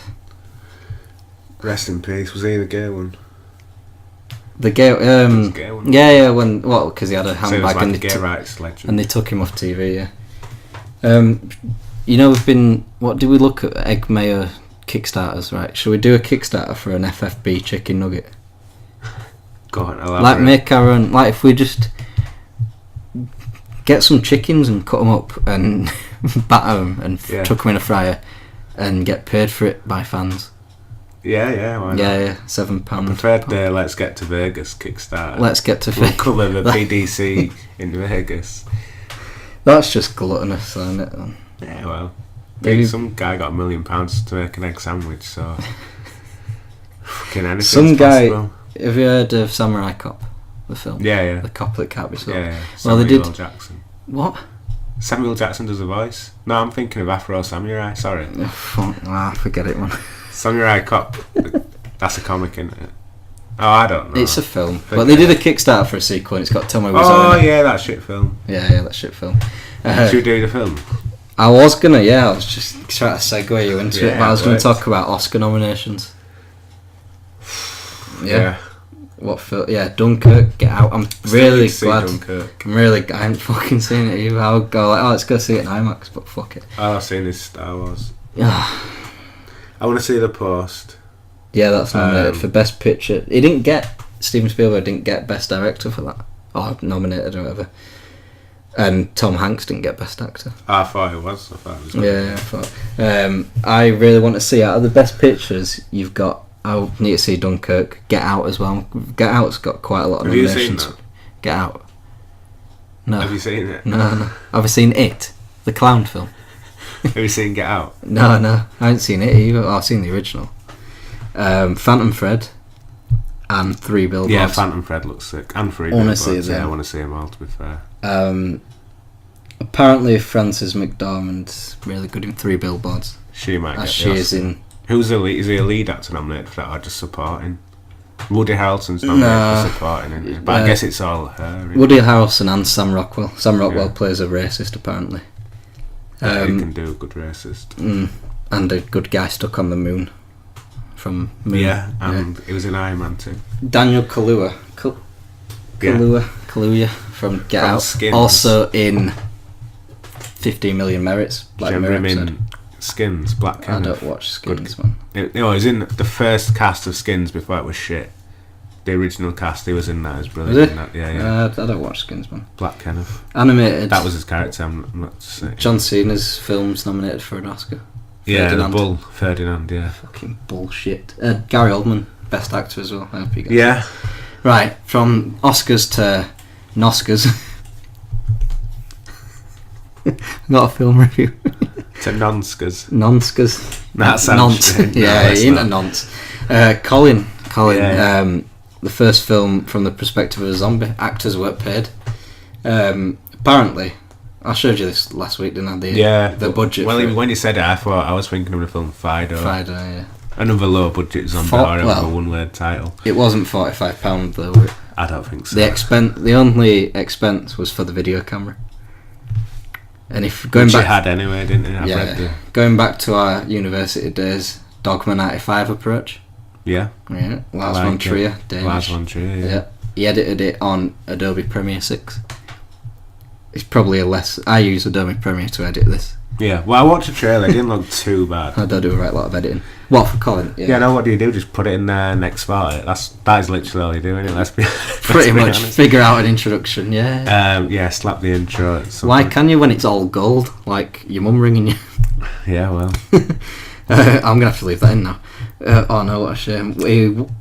Rest in peace. Was he the gay one? The gay... gay one. Yeah, when... Well, because he had a handbag like and the gay rights legend. And they took him off TV, yeah. You know, we've been... What do we look at? Egg mayo Kickstarters, right? Shall we do a Kickstarter for an FFB chicken nugget? Go on, elaborate. Like, make our own... Like, if we just... Get some chickens and cut them up and batter them and chuck them in a fryer and get paid for it by fans. Yeah, why not? Yeah, £7. I preferred Let's Get to Vegas Kickstarter. Let's Get to Vegas. We'll cover the BDC in Vegas. That's just gluttonous, isn't it? Yeah, well, maybe some guy got £1 million to make an egg sandwich, so fucking anything's some guy. possible. Have you heard of Samurai Cop, the film? Yeah. The cop that can't be stopped. Yeah. Well, Samuel Jackson. What? Samuel Jackson does the voice. No, I'm thinking of Afro Samurai. Sorry. Forget it, man. Samurai Cop. That's a comic, isn't it? Oh, I don't know. It's a film. But they did a Kickstarter for a sequel and it's got Tommy Wiseau. Oh, yeah, that shit film. Yeah, that shit film. Should we do the film? I was gonna, I was just trying to segue you into it, but I was gonna talk about Oscar nominations. Yeah. What film? Yeah, Dunkirk, Get Out. I'm really glad. Dunkirk. I haven't fucking seen it either. I'll go like, let's go see it in IMAX, but fuck it. All I've seen is Star Wars. Yeah. I want to see The Post. Yeah, that's nominated for Best Picture. Steven Spielberg didn't get Best Director for that. Or nominated or whatever. And Tom Hanks didn't get Best Actor. I thought it was. Yeah, I thought. I really want to see, out of the Best Pictures, you've got... I need to see Dunkirk. Get Out as well. Get Out's got quite a lot of nominations. Have you seen that? Get Out. No. Have you seen it? No. Have you seen It? The clown film. Have you seen Get Out? No. I haven't seen it either. I've seen the original. Phantom Thread. And 3 Billboards. Yeah, Phantom Thread looks sick. And 3 Billboards. I want to see them all, to be fair. Apparently Frances McDormand's really good in 3 Billboards. She might get she is in... Who's the lead? Is he a lead actor nominated for that or just supporting? Woody Harrelson's nominated for supporting, isn't he? But I guess it's all her. Woody Harrelson and Sam Rockwell. Sam Rockwell plays a racist, apparently. He can do a good racist. And a good guy stuck on the moon. From Moon. Yeah, and he was in Iron Man too. Daniel Kaluuya. Kaluuya from Get Out. Skins. Also in 15 Million Merits. Black Mirror episode. Skins, Black Kenneth. I don't watch Skins, man. He was in the first cast of Skins before it was shit. The original cast, he was in that. It was brilliant. Was it? In that. Yeah. I don't watch Skins, man. Black Kenneth. Animated. That was his character. I'm not saying. John Cena's film's nominated for an Oscar. Yeah, the Bull, Ferdinand. Yeah. Fucking bullshit. Gary Oldman, Best Actor as well. I hope you got Yeah. Right, from Oscars to Noscars. Got a film review. To Nonskers. Nonskers. That sounds shit. Yeah, he ain't a nonce. Colin. The first film from the perspective of a zombie. Actors weren't paid. Apparently, I showed you this last week, didn't I? The budget. Well, when you said it, I was thinking of the film Fido. Yeah. Another low budget zombie horror with a one-word title. It wasn't £45 though. Was it? I don't think so. The only expense was for the video camera. And if going Which back, it had anyway, didn't it? Going back to our university days, Dogma 95 approach. Yeah. Yeah. Lars von Trier, Danish. Lars von Trier. Yeah. He edited it on Adobe Premiere 6. It's probably I use Adobe Premiere to edit this. Yeah, well, I watched the trailer. It didn't look too bad. I don't do a right lot of editing. What, for Colin? Yeah, no, what do you do? Just put it in there next spot. That is literally all you do, isn't it? Let's be pretty much honest. Figure out an introduction, yeah. Yeah, slap the intro. Why can you when it's all gold? Like your mum ringing you? Yeah, well. I'm going to have to leave that in now. Oh no, what a shame.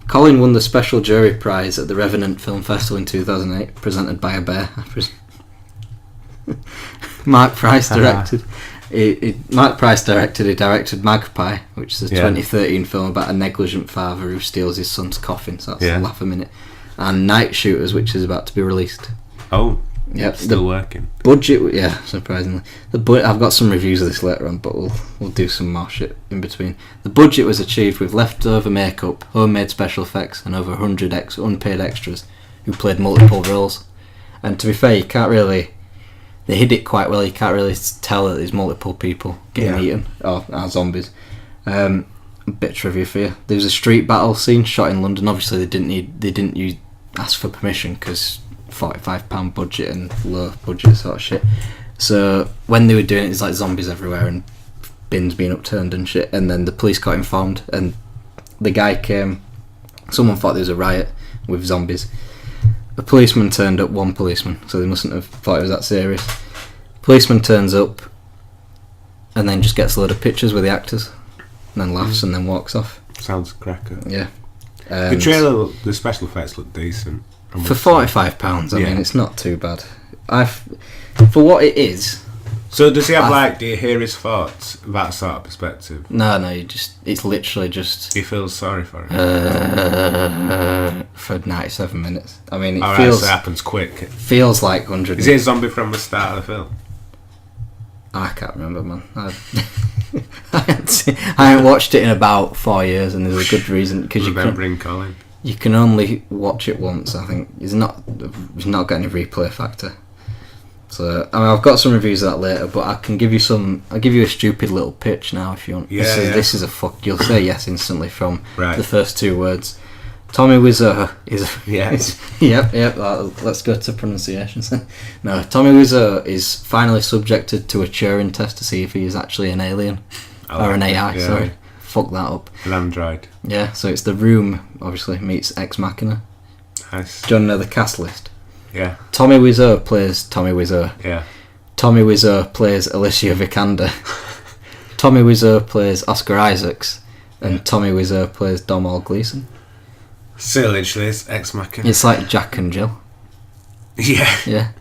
Colin won the special jury prize at the Revenant Film Festival in 2008, presented by a bear. Mark Price directed. He directed Magpie, which is a 2013 film about a negligent father who steals his son's coffin, so that's a laugh a minute. And Night Shooters, which is about to be released. Oh, yep, still working. Budget, yeah, surprisingly. I've got some reviews of this later on, but we'll do some more shit in between. The budget was achieved with leftover makeup, homemade special effects, and over 100 unpaid extras who played multiple roles. And to be fair, they hid it quite well. You can't really tell that there's multiple people getting eaten or zombies. A bit of trivia for you: there was a street battle scene shot in London. Obviously, they didn't ask for permission because £45 budget and low budget sort of shit. So when they were doing it, there's like zombies everywhere and bins being upturned and shit. And then the police got informed, and the guy came. Someone thought there was a riot with zombies. A policeman turned up, one policeman, so they mustn't have thought it was that serious. Policeman turns up and then just gets a load of pictures with the actors and then laughs and then walks off. Sounds cracker. Yeah. The trailer, the special effects look decent. For £45, I mean, it's not too bad. For what it is... So does he have do you hear his thoughts, that sort of perspective? No, it's literally just... He feels sorry for him. For 97 minutes. I mean, so it happens quick. Feels like 100... Is he a zombie from the start of the film? I can't remember, man. I haven't watched it in about 4 years, and there's a good reason. Because remembering Colin. You can only watch it once, I think. It's not got any replay factor. So I mean, I've got some reviews of that later, but I can give you some. I'll give you a stupid little pitch now if you want. This is a fuck. You'll say yes instantly from the first two words. Tommy Wiseau yep. Let's go to pronunciations. No, Tommy Wiseau is finally subjected to a Turing test to see if he is actually an alien or an AI. Yeah. Sorry, fuck that up. An android. Yeah, so it's The Room, obviously, meets Ex Machina. Nice. Do you want to know the cast list? Yeah. Tommy Wiseau plays Tommy Wiseau. Yeah. Tommy Wiseau plays Alicia Vikander. Tommy Wiseau plays Oscar Isaacs. And Tommy Wiseau plays Domhnall Gleeson. So literally, it's Ex Machina. It's like Jack and Jill. Yeah. Yeah.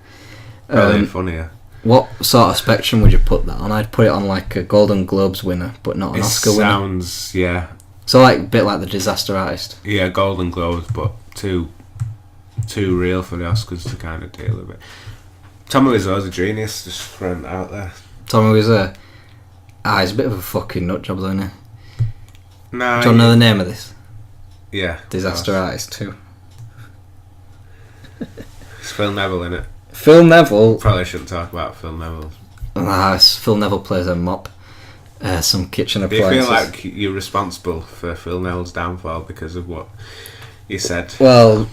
Probably funnier. What sort of spectrum would you put that on? I'd put it on like a Golden Globes winner, but not an Oscar winner. Sounds, yeah. So like a bit like The Disaster Artist. Yeah, Golden Globes, but too real for the Oscars to kind of deal with it. Tommy Wiseau's a genius, just throwing it out there. Tommy Wiseau? He's a bit of a fucking nut job, isn't he? Nah. Do you know the name of this? Yeah. Disaster Artist 2. It's Phil Neville, innit? Phil Neville... Probably shouldn't talk about Phil Neville. Phil Neville plays a mop. Some kitchen appliances. Do you feel like you're responsible for Phil Neville's downfall because of what you said? Well,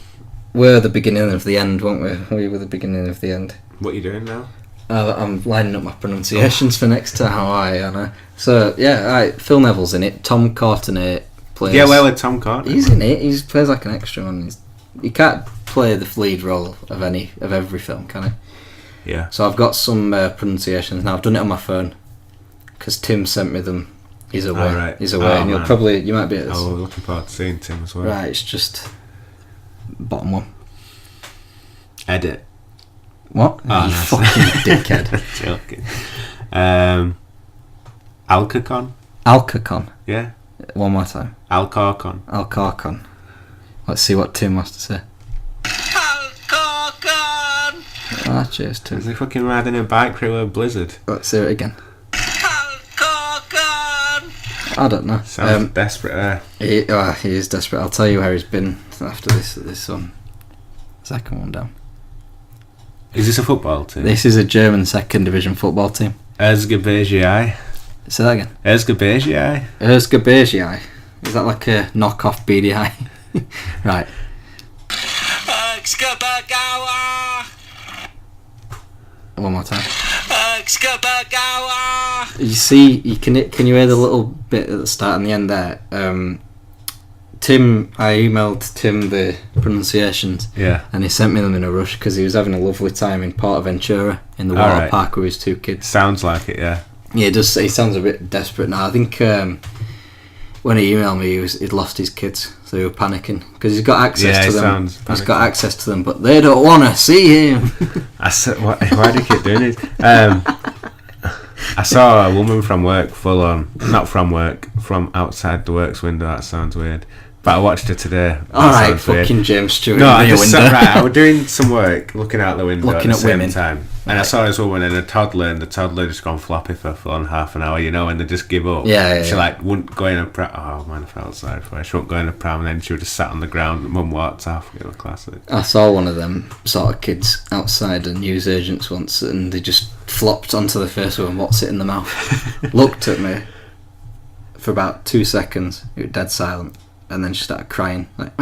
we're the beginning of the end, weren't we? We were the beginning of the end. What are you doing now? I'm lining up my pronunciations for next time. I know. So, yeah, Phil Neville's in it. Tom Courtenay plays... Yeah, well, with Tom Courtenay. He's in it. He plays like an extra one. He can't play the lead role of every film, can he? Yeah. So I've got some pronunciations. Now, I've done it on my phone because Tim sent me them. He's away. Oh, right. He's away, and you might be at this. Oh, we're looking forward to seeing Tim as well. Right, it's just bottom one. Edit. What? Oh, you nice. fucking dickhead. Joking. Alcacon. Alcacon. Yeah. One more time. Alcarcon. Alcarcon. Let's see what Tim has to say. Alcarcon. Ah, cheers, Tim. Is he fucking riding a bike through a blizzard? Let's hear it again. Alcarcon. I don't know. Sounds desperate there. He is desperate. I'll tell you where he's been after this one. Second one down. Is this a football team? This is a German second division football team. Erzgebirge. Say that again. Erzgebirge. Erzgebirge. Is that like a knockoff BDI? Right. One more time. You see, can you hear the little bit at the start and the end there? Tim, I emailed Tim the pronunciations, and he sent me them in a rush because he was having a lovely time in Portaventura in the water park with his 2 kids. Sounds like it, yeah. Yeah, he sounds a bit desperate now. I think when he emailed me, he'd lost his kids, so he was panicking because he's got access to them. He's got access to them, but they don't want to see him. I said, why do you keep doing it? I saw a woman from work, not from work, from outside the works window. That sounds weird. But I watched her today. Alright, fucking weird. James Stewart. No, I just sat right. I was doing some work, looking out the window looking at the same women. time. And I saw this woman and a toddler, and the toddler just gone floppy for half an hour, and they just give up. Yeah. She wouldn't go in a pram. Oh man, I felt sorry for her. She wouldn't go in a pram, and then she would just sat on the ground. Mum walked off. It was classic. I saw one of them sort of kids outside a newsagents once, and they just flopped onto the face of him. What's it in the mouth? Looked at me for about 2 seconds. It was dead silent. And then she started crying, like,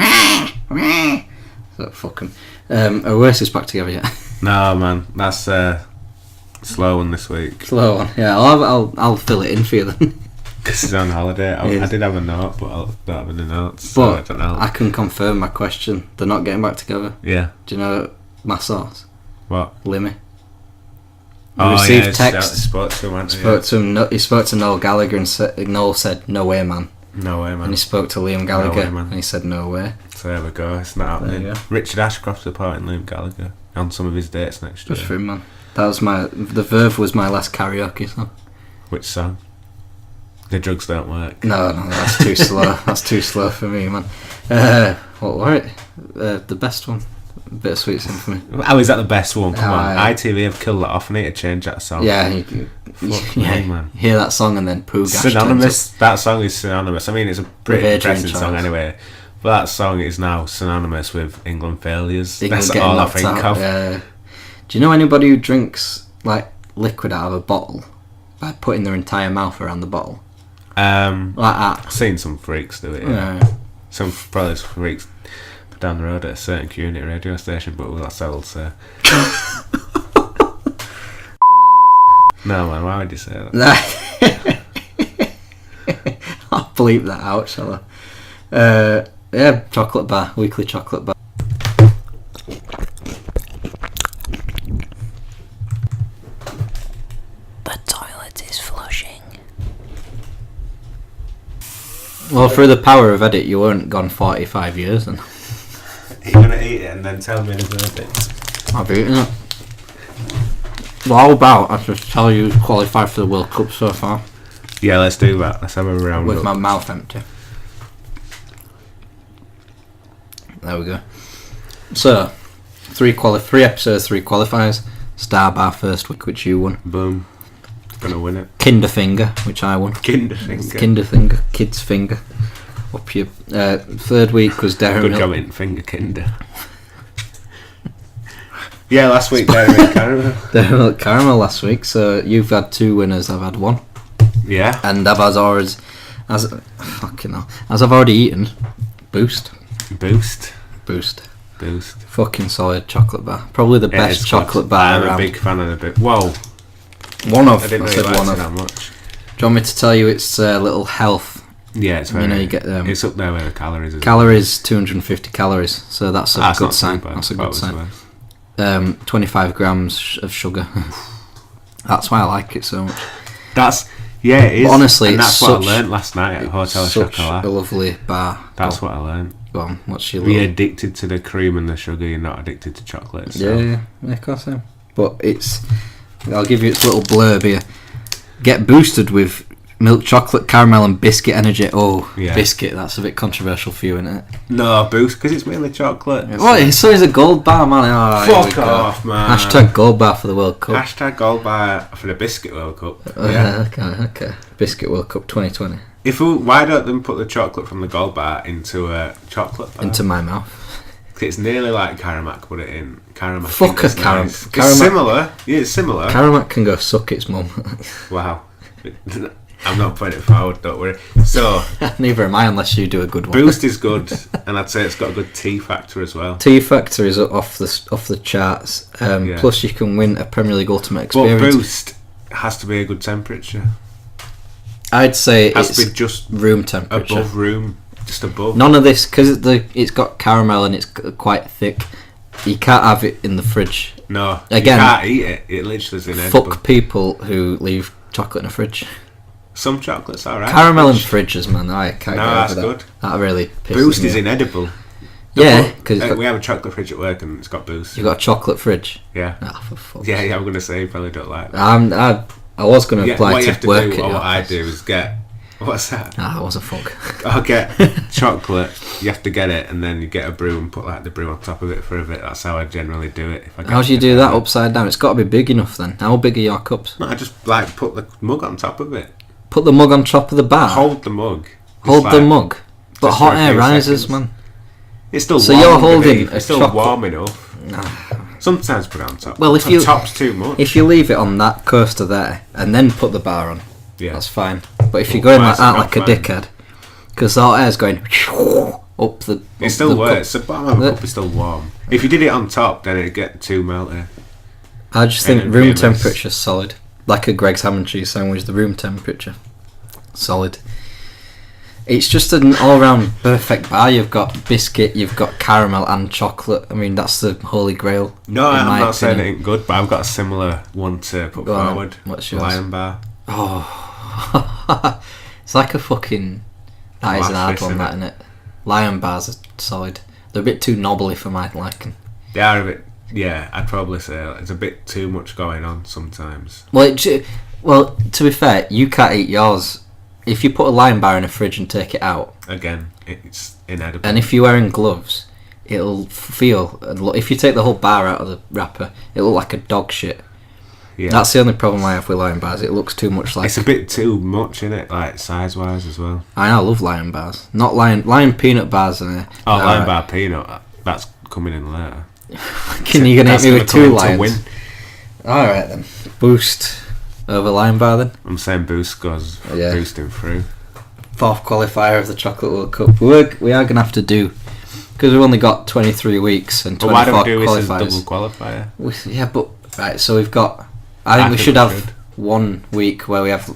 so fucking. Our worst is back together yet. No, man, that's slow one this week. Slow one, yeah. I'll fill it in for you then. Because he's on holiday. I did have a note, but I don't have any notes. But so I don't know. I can confirm my question. They're not getting back together. Yeah. Do you know my source? What? Limmy. He received text. Spoke to him. He spoke to Noel Gallagher and Noel said, "No way, man." No way, man. And he spoke to Liam Gallagher, no way, and he said, "No way." So there we go. It's not happening. Richard Ashcroft's supporting Liam Gallagher on some of his dates next year. Good for him, man. That was the Verve was my last karaoke song. Which song? The drugs don't work. No, that's too slow. That's too slow for me, man. What were it? The best one. Bittersweet Symphony. How is that the best one? Come on. ITV have killed that off. I need to change that song. Yeah, man. Hear that song and then poo gash. Synonymous. That song is synonymous. I mean, it's a pretty depressing song anyway. But that song is now synonymous with England failures. That's all I think of. Yeah. Do you know anybody who drinks like liquid out of a bottle by putting their entire mouth around the bottle? Like that. I've seen some freaks do it. Yeah. Some probably freaks down the road at a certain community radio station, but that's all I'll say. No man, why would you say that? I'll bleep that out, shall I? Yeah, chocolate bar, weekly chocolate bar. The toilet is flushing. Well, through the power of edit, you weren't gone 45 years then. Are you going to eat it and then tell me the verdict? I've eaten it. Well, how about I just tell you who's qualified for the World Cup so far? Yeah, let's do that. Let's have a round with up. My mouth empty. There we go. So, 3 episodes, 3 qualifiers. Star Bar first week, which you won. Boom. Gonna win it. Kinderfinger, which I won. Kinderfinger. Kid's finger. Up your third week was Dairy Good Milk. comment, finger kinder. Yeah, last week Dairy Milk Caramel. Dairy Milk Caramel last week. So you've had 2 winners. I've had 1. Yeah. And I've as I've already eaten. Boost. Fucking solid chocolate bar. Probably the best chocolate bar around. I'm a big fan of the bit. Whoa. One of. I didn't I really said like one it of. that much. Do you want me to tell you it's a little health? Yeah, it's very. You get it's up there with the calories. Calories, 250 calories. So that's a good sign. That's a good sign. 25 grams of sugar. That's why I like it so much. It is. But honestly, and that's what I learned last night at Hotel Chocolat. A lovely bar. That's what I learned. Go on, what's your Be addicted to the cream and the sugar. You're not addicted to chocolate. So. Yeah, of course I am. But I'll give you its little blurb here. Get boosted with milk chocolate, caramel and biscuit energy. Oh, yeah. Biscuit, that's a bit controversial for you, isn't it? No, boost, because it's mainly chocolate. Well, so is a gold bar, man. Oh, fuck off, man. Hashtag gold bar for the World Cup. Hashtag gold bar for the Biscuit World Cup. Yeah. Okay. Biscuit World Cup 2020. Why don't they put the chocolate from the gold bar into a chocolate bar? Into my mouth. It's nearly like Karamak, put it in. Karamak. Fuck a Karamak. It's similar. Yeah, it's similar. Karamak can go suck its mum. Wow. I'm not putting it forward, don't worry. So neither am I unless you do a good one. Boost is good, and I'd say it's got a good tea factor as well. Tea factor is off the charts. Plus, you can win a Premier League Ultimate Experience. But Boost has to be a good temperature. I'd say It has it's to be just room temperature. above room, just above. None of this, because it's got caramel and it's quite thick. You can't have it in the fridge. No, Again, you can't eat it. It literally is inedible. Fuck people who leave chocolate in a fridge. Some chocolate's alright. Caramel in fridges, man. I can't get over that's that. good. That really pisses Boost me is off. inedible. Yeah, because we have a chocolate fridge at work and it's got Boost. You've got a chocolate fridge. Yeah. Ah, for fuck's Yeah, sake. I'm going to say you probably don't like that. I was going to apply what you to have to work do, at or what I office. do, is get... What's that? I was a fuck. I'll get chocolate. You have to get it, and then you get a brew and put like the brew on top of it for a bit. That's how I generally do it. How do you do that upside down? It's got to be big enough then. How big are your cups? No, I just like put the mug on top of it. Put the mug on top of the bar. Hold the mug. Hold Just the like- mug. But just hot for a air few rises, seconds. man. It's still So warm. you're holding underneath. a It's still chocolate- warm enough. Sometimes put it on top. Well, if on you- top's too much. If you leave it on that coaster there and then put the bar on, Yeah. that's fine. But if you're going like Well, that, like a fine. dickhead, because the hot air's going up the. It up still the works. cup. The bottom of the cup is still warm. If you did it on top, then it'd get too melty. I just And think it'd room be a mess. temperature's solid. Like a Greg's ham and cheese sandwich, the room temperature, solid. It's just an all-round perfect bar. You've got biscuit, you've got caramel and chocolate. I mean, that's the holy grail. No, in I'm my not saying it opinion. ain't good, but I've got a similar one to put Go on, forward. what's yours? Lion Bar. Oh, it's like a fucking. That is an hard Laugh, one, isn't that, isn't it? Lion bars are solid. They're a bit too knobbly for my liking. They are a bit. Yeah, I'd probably say it's a bit too much going on sometimes. Well, to be fair, you can't eat yours. If you put a Lion bar in a fridge and take it out, Again, it's inedible. and if you're wearing gloves, it'll feel. If you take the whole bar out of the wrapper, it'll look like a dog shit. Yeah. That's the only problem I have with Lion bars. It looks too much like. It's a bit too much, innit? Like size wise as well. I love Lion bars. Not Lion peanut bars. Oh, Lion Bar Peanut. That's coming in later. Can you gonna hit me with That's gonna two come in to lions? Alright then. Boost over Lion bar then. I'm saying Boost goes Yeah. boosting through. Fourth qualifier of the Chocolate World Cup. We are gonna have to do, because we've only got 23 weeks and But 24 why don't we do this as qualifiers. double qualifier? Yeah, but right. So we've got. I think we should have 1 week where we have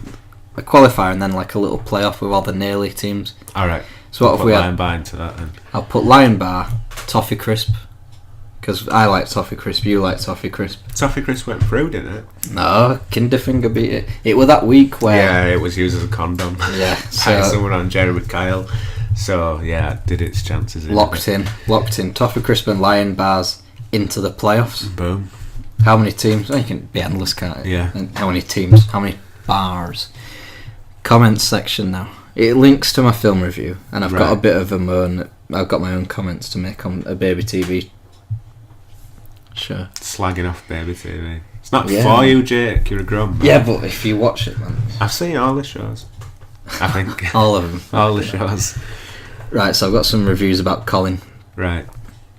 a qualifier and then like a little playoff with all the nearly teams. Alright. So what if we Lion had? Bar into that then? I'll put Lion Bar, Toffee Crisp, because I like Toffee Crisp. You like Toffee Crisp. Toffee Crisp went through, didn't it? No, Kinderfinger beat it. It was that week where. Yeah, it was used as a condom. Yeah, By so someone on Jeremy Kyle. So yeah, it did its chances. locked in. Toffee Crisp and Lion Bars into the playoffs. Boom. How many teams? Oh, you can be endless, can't it? Yeah. And how many teams? How many bars? Comments section now. It links to my film review, and I've got a Right. bit of a moan. I've got my own comments to make on a baby TV show. Slagging off baby TV. It's not Yeah. for you, Jake. You're a grown man. Yeah, but if you watch it, man, I've seen all the shows. I think. all of them. all the shows. Right, so I've got some reviews about Colin. Right.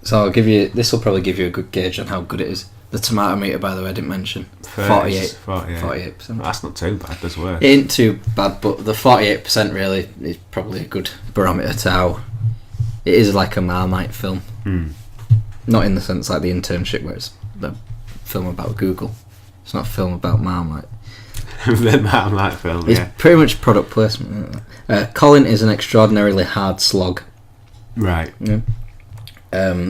So I'll give you. This will probably give you a good gauge on how good it is. The tomato meter, by the way, I didn't mention. 48. 48%. That's not too bad. There's worse. It ain't too bad, but the 48% really is probably a good barometer to how it is like a Marmite film. Not in the sense like the internship where it's the film about Google. It's not a film about Marmite. The Marmite film, It's yeah. pretty much product placement. Colin is an extraordinarily hard slog. Right. Yeah.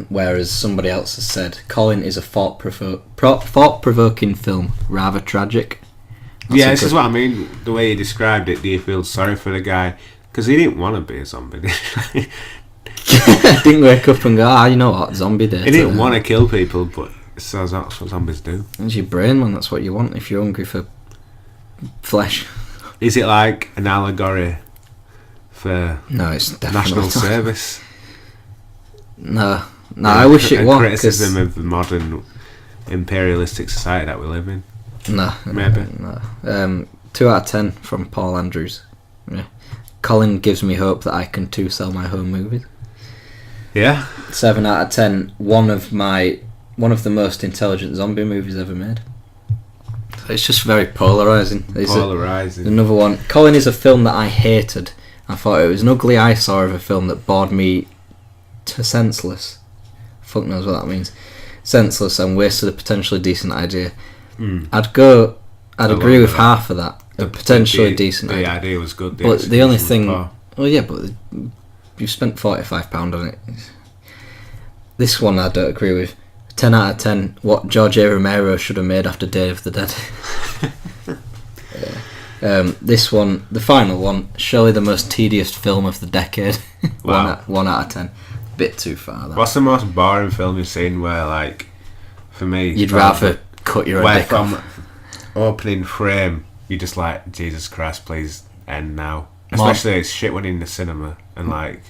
Whereas somebody else has said Colin is a thought-provoking film, rather tragic. That's Yeah, a this good- is what I mean. The way you described it, do you feel sorry for the guy? Because he didn't want to be a zombie. Did he? Didn't wake up and go, you know what, zombie day. He didn't want to kill people, but so that's what zombies do. It's your brain, man. That's what you want if you're hungry for flesh. Is it like an allegory for No, it's definitely national not. service? No, I wish it A was. criticism of the modern imperialistic society that we live in. No, Maybe. no. 2 out of 10 from Paul Andrews. Yeah. Colin gives me hope that I can too sell my home movies. Yeah. 7 out of 10. One of the most intelligent zombie movies ever made. It's just very polarising. Another one. Colin is a film that I hated. I thought it was an ugly eyesore of a film that bored me to senseless. Fuck knows what that means. Senseless and wasted a potentially decent idea. I'd agree with half of that. A potentially decent idea. The idea was good. But the only thing... Well, yeah, but you've spent £45 on it. This one I don't agree with. 10 out of 10. What George A. Romero should have made after Day of the Dead. This one, the final one, surely the most tedious film of the decade. Wow. 1 out of 10. Bit too far. That. What's the most boring film you've seen where, like, for me... You'd rather cut your own dick off. Opening frame, you're just like, Jesus Christ, please end now. Especially it's shit when in the cinema, and like,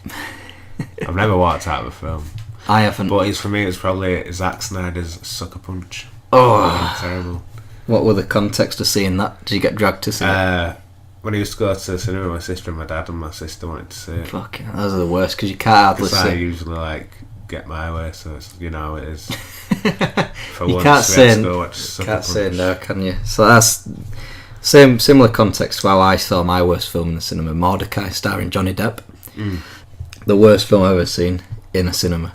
I've never walked out of a film. I haven't. But for me, it's probably Zack Snyder's Sucker Punch. Oh, terrible. What were the context of seeing that? Did you get dragged to see it? When I used to go to the cinema, my sister and my dad and my sister wanted to see it. Fucking, those are the worst because you can't hardly see. I usually like get my way, so it's, you know how it is. For you once, can't say no, can you? So that's similar context to how I saw my worst film in the cinema, Mordecai, starring Johnny Depp. The worst film I've ever seen in a cinema.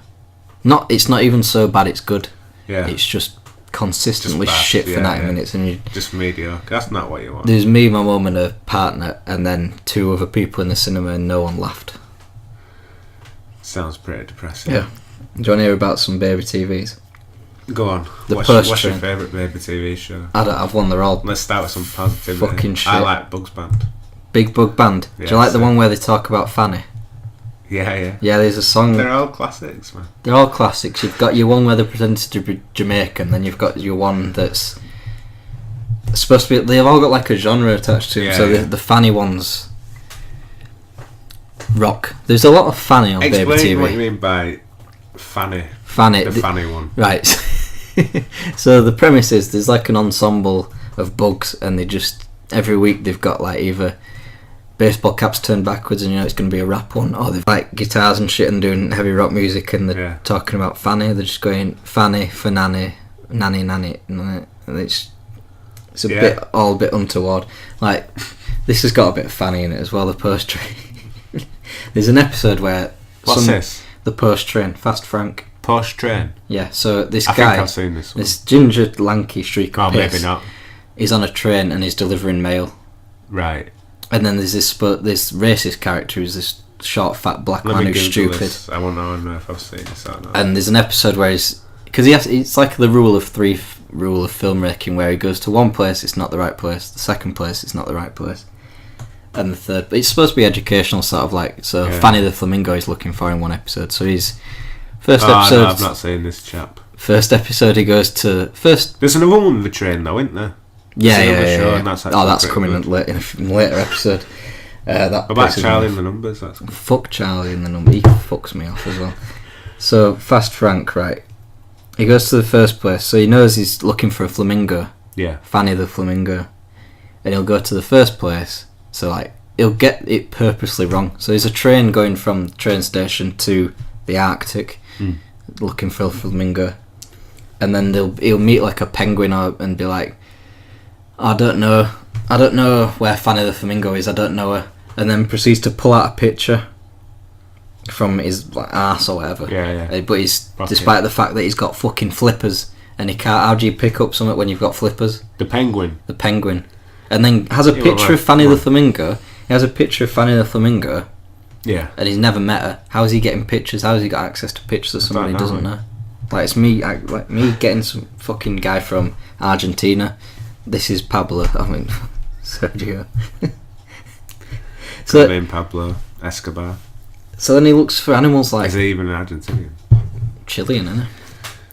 It's not even so bad it's good. Yeah. It's just consistently shit for 90 minutes, and you just mediocre. That's not what you want. There's me, my mum and a partner, and then 2 other people in the cinema, and no one laughed. Sounds pretty depressing. Yeah. Do you want to hear about some baby TVs? Go on. What's your favourite baby TV show? I don't have one. They're all... Let's start with some positivity. Fucking shit. I like Bugs Band. Big Bug Band. Yeah, do you like the one where they talk about Fanny? Yeah. Yeah, there's a song... They're all classics, man. They're all classics. You've got your one where they're pretending to be Jamaican, then you've got your one that's supposed to be... They've all got like a genre attached to them, so the Fanny ones... rock. There's a lot of Fanny on baby TV. Explain what you mean by Fanny. The Fanny one. Right. So the premise is there's like an ensemble of bugs, and they just... Every week they've got like either... baseball caps turned backwards, and you know it's going to be a rap one, or they've like guitars and shit and doing heavy rock music, and they're talking about Fanny. They're just going Fanny for nanny, nanny, nanny, and it's a bit untoward. Like, this has got a bit of Fanny in it as well. The Post Train. There's an episode where this? The Post Train, Fast Frank. Post Train. Yeah. So this I guy, think I've seen this one. This ginger, lanky streak of piss, maybe not. He's on a train and he's delivering mail. Right. And then there's this racist character who's this short, fat black man who's stupid. This. I want to know if I've seen this or not. And there's an episode where it's like the rule of 3 rule of filmmaking, where he goes to one place, it's not the right place. The second place, it's not the right place. And the third, but it's supposed to be educational, sort of like. So Fanny the Flamingo is looking for in one episode. So he's episode. No, I've not seen this chap. First episode, he goes to There's another one with the train, though, isn't there? Yeah. That's coming in a later episode. What about Charlie in the Numbers? Fuck Charlie in the Numbers. He fucks me off as well. So, Fast Frank, right? He goes to the first place, so he knows he's looking for a flamingo. Yeah. Fanny the Flamingo. And he'll go to the first place, so like, he'll get it purposely wrong. So there's a train going from the train station to the Arctic, looking for a flamingo. And then he'll meet like a penguin and be like, I don't know where Fanny the Flamingo is, I don't know her. And then proceeds to pull out a picture from his arse or whatever. Yeah. But despite the fact that he's got fucking flippers, and he can't... How do you pick up something when you've got flippers? The penguin. And then has a picture of Fanny the Flamingo. He has a picture of Fanny the Flamingo. Yeah. And he's never met her. How is he getting pictures? How has he got access to pictures of somebody he doesn't know? Like, it's me getting some fucking guy from Argentina. This is Pablo. I mean, Sergio. So name Pablo Escobar. So then he looks for animals like... Is he even an Argentinian? Chilean, isn't he?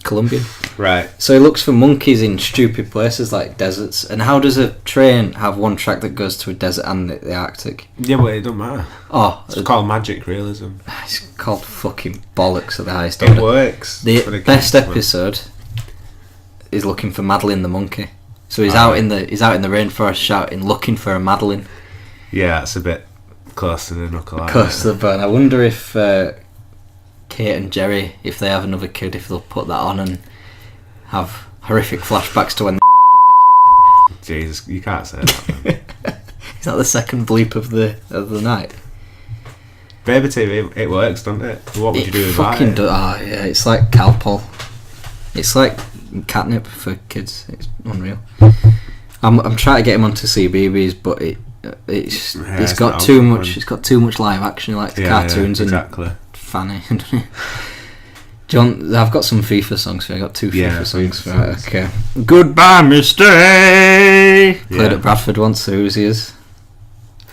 Colombian. Right. So he looks for monkeys in stupid places like deserts. And how does a train have one track that goes to a desert and the Arctic? Yeah, but it doesn't matter. Oh, it's called magic realism. It's called fucking bollocks at the highest order. It works. The best episode is looking for Madeline the monkey. So he's out in the rainforest shouting, looking for a Madeline. Yeah, it's a bit Close to the knuckle. Close to the bone. I wonder if Kate and Jerry, if they have another kid, if they'll put that on and have horrific flashbacks to when they murdered the kid. Jesus, you can't say that, man. Is that the second bleep of the night? Baby TV, it works, doesn't it? What would you do without it? Oh yeah, it's like Calpol. It's like catnip for kids. It's unreal. I'm trying to get him onto CBeebies, but it's got too much. It's got too much live action, like the cartoons exactly. And funny. John, I've got some FIFA songs for you. I got 2 FIFA songs for you. Okay. Goodbye, Mr. Played at Bradford once, so who's he is?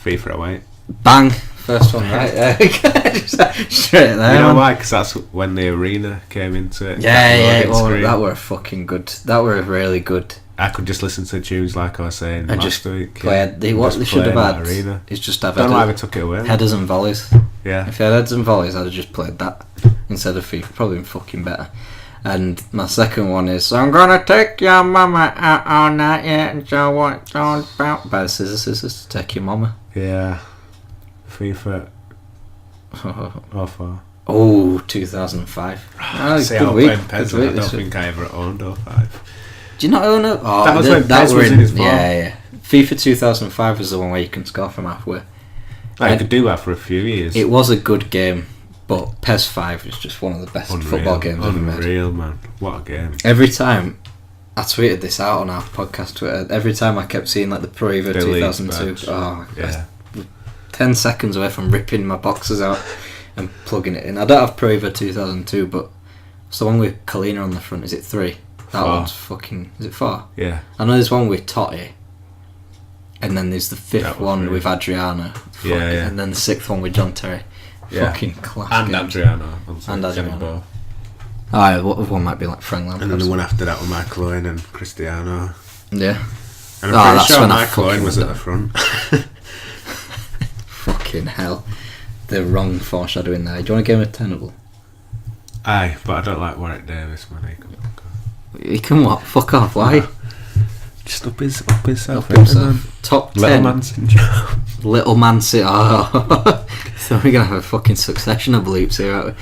FIFA away. Bang! First one, right? Straight there. You know why? Because that's when the arena came into it. That were fucking good. That were really good. I could just listen to tunes like I was saying and last week. What they should have had is just have don't know why they took it away. Headers and volleys. Yeah. If you had headers and volleys, I'd have just played that instead of FIFA. Probably been fucking better. And my second one is I'm gonna take your mama out all night, yeah, and show what it's all about. By the Scissors to take your mama. Yeah. FIFA. Oh, 2005. See, good I'm week. playing Pez. I don't think I ever owned 05. Do you not own it? Oh, that was when Pez was in his form. Yeah. FIFA 2005 was the one where you can score from halfway. I could do that for a few years. It was a good game, but PES 5 is just one of the best football games ever made. Unreal, man. What a game. Every time, I tweeted this out on our podcast Twitter, every time I kept seeing like the Pro Evo 2002, yeah. 10 seconds away from ripping my boxes out and plugging it in. I don't have Pro Evo 2002, but it's the one with Colin on the front. Is it 3? That 4. One's fucking... Is it 4? Yeah. I know there's one with Totti, and then there's the 5th one with Adriana. Yeah. And then the 6th one with John Terry. Yeah. Fucking class. And games. Adriana. And Adriana. What one might be like Frank Lampard. And then the one after that with Michael Owen and Cristiano. Yeah. And I'm pretty sure Michael Owen was at the front. Fucking hell. The wrong foreshadowing there. Do you want a game of Tenable? Aye, but I don't like Warwick Davis, man. He can what? Fuck off, why? No. Just up himself. Top 10. Little man syndrome. Little man syndrome. Oh. So we're going to have a fucking succession of bleeps here, aren't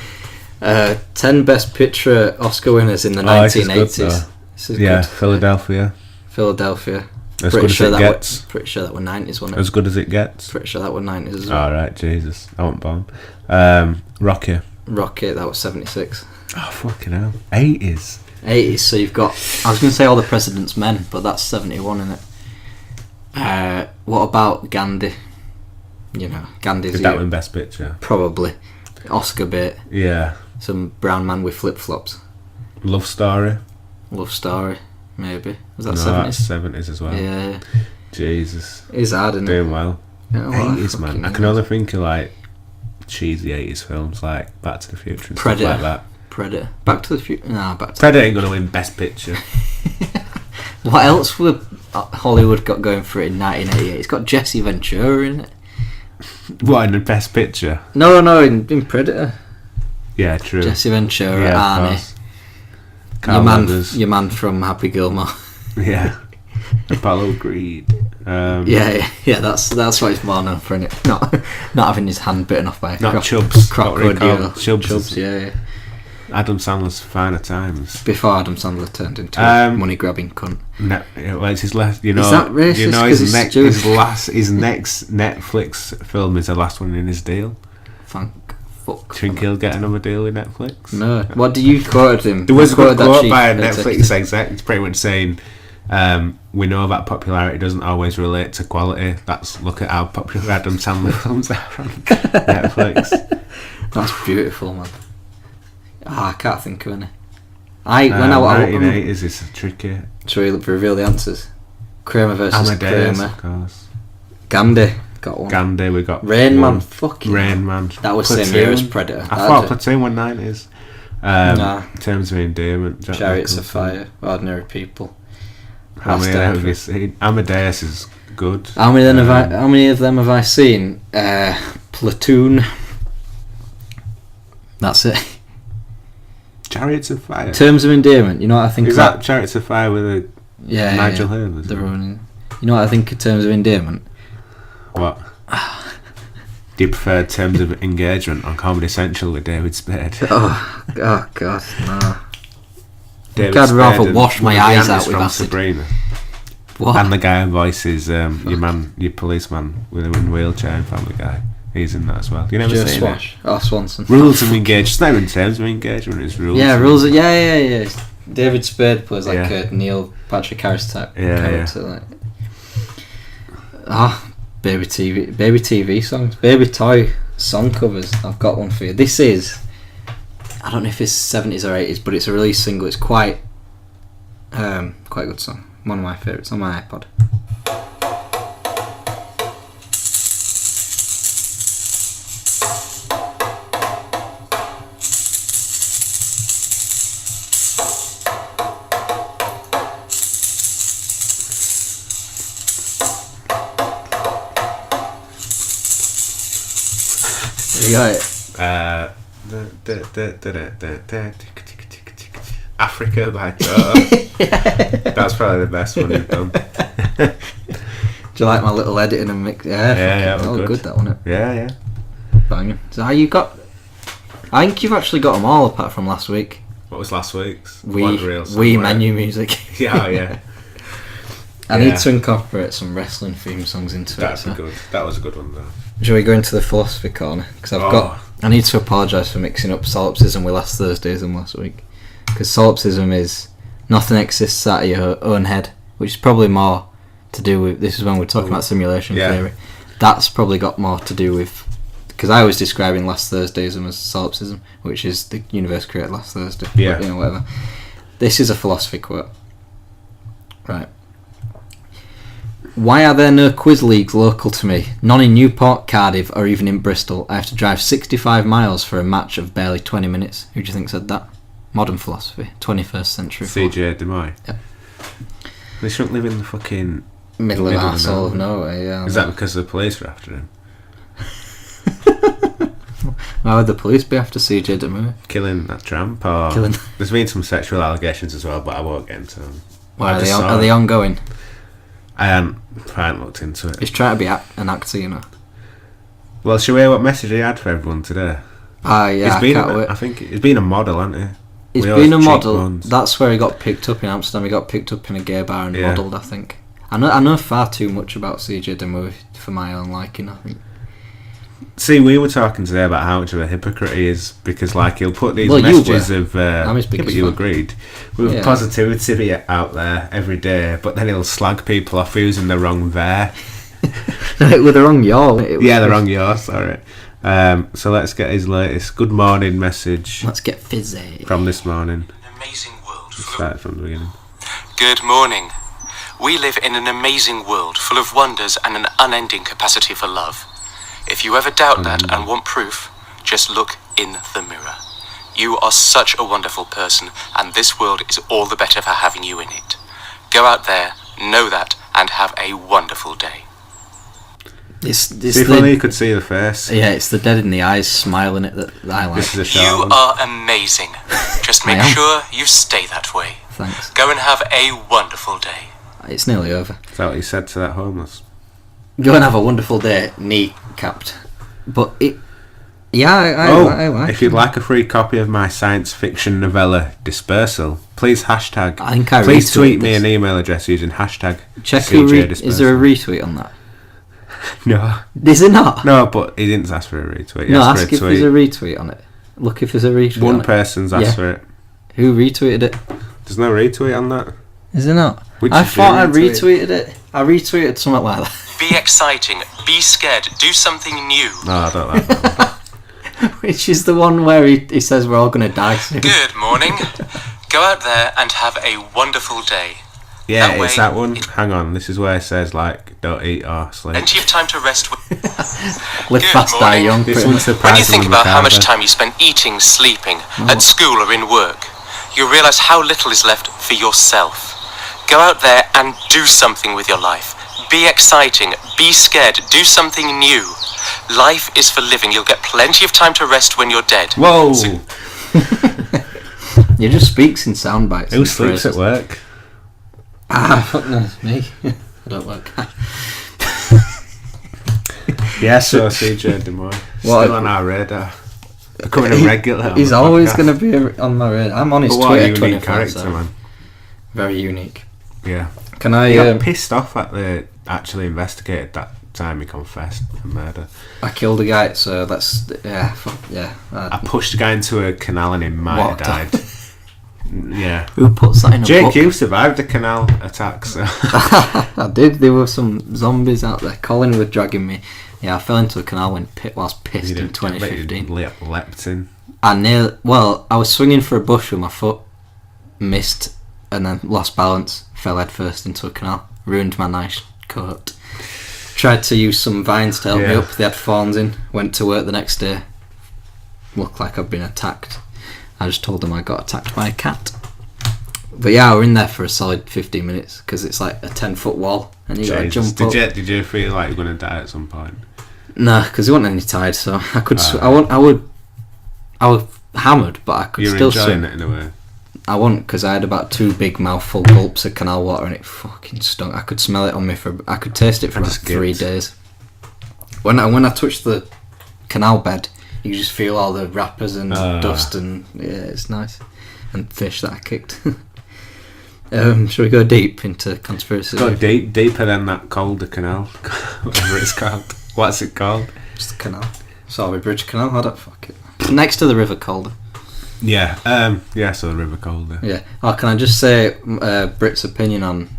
we? 10 Best Picture Oscar winners in the 1980s. This is good. Philadelphia. As good as it gets. Pretty sure that were 90s, wasn't it? As good as it gets. Pretty sure that were 90s as well. Alright, Jesus. I wasn't born. Rocky, that was 76. Oh, fucking hell. 80s. 80s, so you've got... I was going to say All the President's Men, but that's 71, isn't it? What about Gandhi? You know, Gandhi's... Did that win Best Picture? Probably. Oscar bait. Yeah. Some brown man with flip-flops. Love Story, maybe. Was that 70s? That's 70s as well. Yeah. Jesus. It's hard, isn't it? Doing well. Yeah, 80s, man. I can only think of like cheesy 80s films like Back to the Future and Predator. stuff like that. Predator. Back to the Future. No, Back to Predator ain't going to win Best Picture. What else would Hollywood got going for it in 1988? It's got Jesse Ventura in it. What, in the Best Picture? No, in Predator. Yeah, true. Jesse Ventura, Arnie. Your man from Happy Gilmore. Yeah. Apollo Creed. Yeah, that's what he's more known for, innit? Not having his hand bitten off by a Chubbs. crocodile. Chubbs. Yeah. Adam Sandler's Finer Times. Before Adam Sandler turned into a money grabbing cunt. Well, it's his last. You know, is that racist? You know, his next Netflix film is the last one in his deal. Fuck. Do you think he'll get another deal with Netflix? No. What do you quote him? There was a good quote by a Netflix exec. It's pretty much saying, we know that popularity doesn't always relate to quality. Look at how popular Adam Sandler films are on Netflix. That's beautiful, man. I can't think of any. 1980s is tricky. Shall we reveal the answers? Kramer versus Amadeus, Kramer. of course. Gandhi got one. Gandhi, we got Rain Man. Fucking Rain Man. That was Platoon. Same year as Predator. I thought Platoon were 90s. Nah. Terms of Endearment. Chariots of Fire. Ordinary People. How many have you seen? Amadeus is good. How many of them have I seen? Platoon. That's it. Chariots of Fire. Terms of Endearment. You know what I think? Is that Chariots of Fire with Nigel Hurley? You know what I think in Terms of Endearment? What? your preferred terms of engagement on Comedy Central with David Spade. Oh God, no. David I'd Spade rather and wash my one of the eyes aunties out with from acid. Sabrina. What? And the guy who voices your policeman with a wheelchair in Family Guy. He's in that as well. You never Just seen Swash. Oh, Swanson. it? Rules of engagement. It's not even terms of engagement. It's rules. Yeah, rules. Yeah. David Spade plays like Yeah. a Neil Patrick Harris type Yeah, character. Like, baby TV songs, baby toy song covers. I've got one for you. This is, I don't know if it's 70s or 80s, but it's a release single. It's quite a good song. One of my favourites on my iPod. You got it. Africa by Joe. That's probably the best one you've done. Do you like my little editing and mix? Yeah, good that one. Yeah. Banging. So how you got? I think you've actually got them all apart from last week. What was last week's? We menu music. Yeah. I need to incorporate some wrestling theme songs into That'd it. be good. That was a good one though. Shall we go into the philosophy corner? Because I need to apologise for mixing up solipsism with last Thursdaysism last week. Because solipsism is nothing exists out of your own head, which is probably more to do with. This is when we're talking about simulation theory. That's probably got more to do with. Because I was describing last Thursdaysism as solipsism, which is the universe created last Thursday. Yeah. But, whatever. This is a philosophy quote. Right. Why are there no quiz leagues local to me? None in Newport, Cardiff, or even in Bristol. I have to drive 65 miles for a match of barely 20 minutes. Who do you think said that? Modern philosophy. 21st century. CJ Demoy. Yep. They shouldn't live in the fucking Middle of arsehole of nowhere, yeah. Is that because the police are after him? Why would the police be after CJ Demoy? Killing that tramp? Or there's been some sexual allegations as well, but I won't get into them. Why are they ongoing? I haven't looked into it. He's trying to be an actor, you know. Well, shall we hear what message he had for everyone today? Yeah, I think he's been a model, hasn't he? He's been a model. That's where he got picked up in Amsterdam. He got picked up in a gay bar and modelled, I think. I know far too much about CJ Demoy for my own liking, I think. See, we were talking today about how much of a hypocrite he is because, like, he'll put these messages of. But you agreed with positivity out there every day, but then he'll slag people off using the wrong there. With the wrong yaw. The wrong yaw. Sorry. So let's get his latest good morning message. Let's get fizzy from this morning. An amazing world. Start from the beginning. Good morning. We live in an amazing world full of wonders and an unending capacity for love. If you ever doubt that and want proof, just look in the mirror. You are such a wonderful person, and this world is all the better for having you in it. Go out there, know that, and have a wonderful day. If only you could see the face. Yeah, it's the dead in the eyes smiling at that I like. This is a short You one. are amazing. Just make sure you stay that way. Thanks. Go and have a wonderful day. It's nearly over. Is that what he said to that homeless? Go and have a wonderful day, knee-capped. But it... Yeah, I like if you'd like a free copy of my science fiction novella, Dispersal, please hashtag... Please tweet me an email address using hashtag Check CJ Dispersal. Is there a retweet on that? No. Is there not? No, but he didn't ask for a retweet. No, ask if there's a retweet on it. Look if there's a retweet on it. One person's asked for it. Who retweeted it? There's no retweet on that. Is there not? I thought I retweeted it. I retweeted something like that. Be exciting. Be scared. Do something new. No, I don't like that one. Which is the one where he says we're all going to die soon. Good morning. Go out there and have a wonderful day. Yeah, it's that one. Hang on, this is where it says, like, don't eat or sleep. Plenty of time to rest. Live fast, die young. This one's the when you think about how much time you spend eating, sleeping, at school or in work, you realise how little is left for yourself. Go out there and do something with your life. Be exciting. Be scared. Do something new. Life is for living. You'll get plenty of time to rest when you're dead. Whoa! He just speaks in sound bites. Who sleeps at work? Fuck knows, me. I don't work. Yeah, so CJ Demoy. Still on our radar. Becoming a regular. He's always going to be on my radar. I'm on his But Twitter what a unique 24/7. character, man. Very unique. Yeah. Can I? He got pissed off that they actually investigated that time he confessed the murder. I killed a guy, so that's yeah. I pushed a guy into a canal and he might have died. Yeah. Who puts that in a Jake, book? you survived the canal attack, so. I did. There were some zombies out there. Colin was dragging me. Yeah, I fell into a canal whilst pissed in 2015. Leapt in. I was swinging for a bush with my foot, missed, and then lost balance, fell head first into a canal, ruined my nice coat. Tried to use some vines to help me up, they had thorns in, went to work the next day, looked like I'd been attacked. I just told them I got attacked by a cat. But yeah, we're in there for a solid 15 minutes, because it's like a 10-foot wall, and you got to jump up. Did you feel like you were going to die at some point? No, because there wasn't any tide, so I could. I was hammered, but I could still swim. You're enjoying it in a way. I wasn't, because I had about 2 big mouthful gulps of canal water, and it fucking stunk. I could smell it on me I could taste it for about 3 days. When I touched the canal bed, you just feel all the wrappers and dust, and yeah, it's nice. And fish that I kicked. Shall we go deep into conspiracy? Go deeper than that Calder Canal, whatever it's called. What's it called? Just the canal. Sorry, Bridge Canal. I don't fuck it. Next to the River Calder. Yeah. So the River Calder. Yeah. Oh, can I just say Brit's opinion on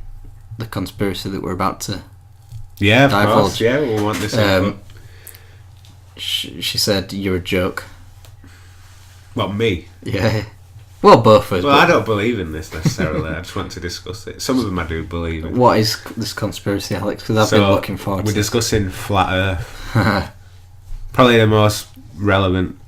the conspiracy that we're about to? Yeah, of divulge. course. Yeah, we want this. She said you're a joke. What, me? Yeah. Well, both of us. Well, I don't believe in this necessarily. I just want to discuss it. Some of them I do believe in. What is this conspiracy, Alex? Because I've been looking forward to it. We're discussing Flat Earth. Probably the most relevant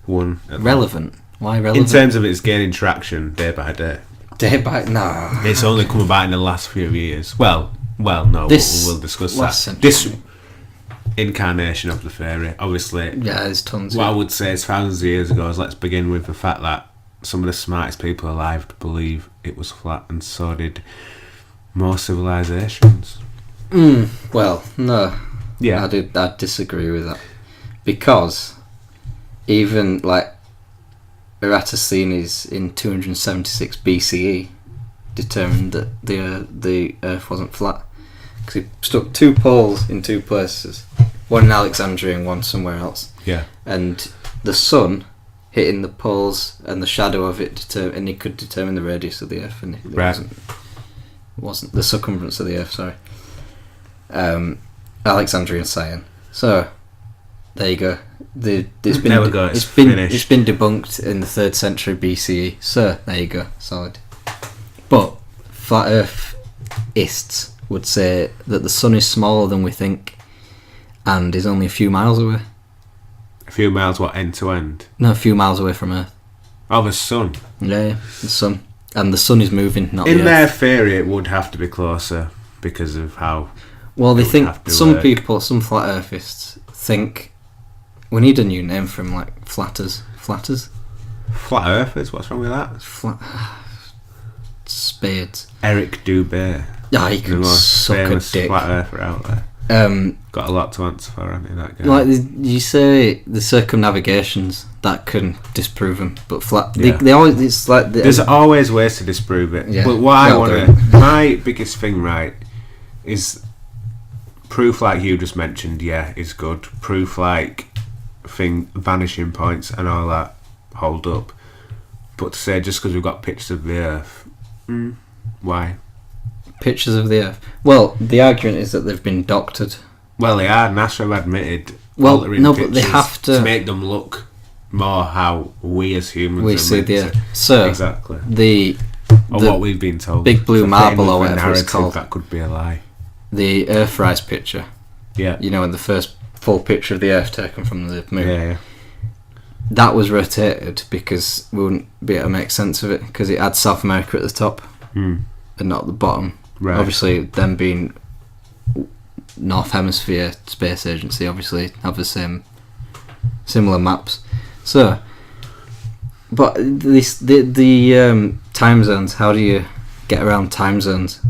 one. Relevant? Why relevant? In terms of its gaining traction day by day. Day by... No. It's only come about in the last few years. Well, no, we'll discuss that. Century. This incarnation of the theory, obviously. Yeah, there's tons. What I would say is thousands of years ago is, let's begin with the fact that some of the smartest people alive to believe it was flat, and so did more civilizations. Well, no. Yeah. I'd disagree with that. Because even, like, Eratosthenes in 276 BCE determined that the Earth wasn't flat. Because he stuck 2 poles in 2 places. One in Alexandria and one somewhere else. Yeah. And the sun hitting the poles and the shadow of it, and he could determine the radius of the Earth, and it wasn't the circumference of the Earth. Sorry, Alexandrian science. So there you go. It's been debunked in the 3rd century BCE. So there you go, solid. But flat Earthists would say that the sun is smaller than we think, and is only a few miles away. A few miles, what, end to end? No, a few miles away from Earth. Oh, the sun. Yeah, the sun. And the sun is moving, not in the their Earth. theory, it would have to be closer because of how. Well, they think some flat earthists think we need a new name for them, like flatters. Flatters? Flat earthers? What's wrong with that? Spades. Eric Dubé. Yeah, he can suck a dick. Flat earther out there. Got a lot to answer for, hasn't he, that guy? Like you say, the circumnavigations that can disprove them, but flat. Yeah. They always. It's like there's always ways to disprove it. Yeah, but what I want my biggest thing, right, is proof like you just mentioned. Yeah, is good. Proof like vanishing points and all that hold up. But to say just because we've got pictures of the Earth, why? Pictures of the Earth. Well, the argument is that they've been doctored. Well, they are. NASA have admitted. Well, no, but they have to make them look more how we as humans see the Earth. So exactly or what we've been told. Big blue marble or whatever it's called. That could be a lie. The Earthrise picture. Yeah. You know, in the first full picture of the Earth taken from the moon. Yeah. That was rotated because we wouldn't be able to make sense of it because it had South America at the top and not at the bottom. Right. Obviously, them being North Hemisphere Space Agency, obviously have the similar maps. So, but the time zones. How do you get around time zones?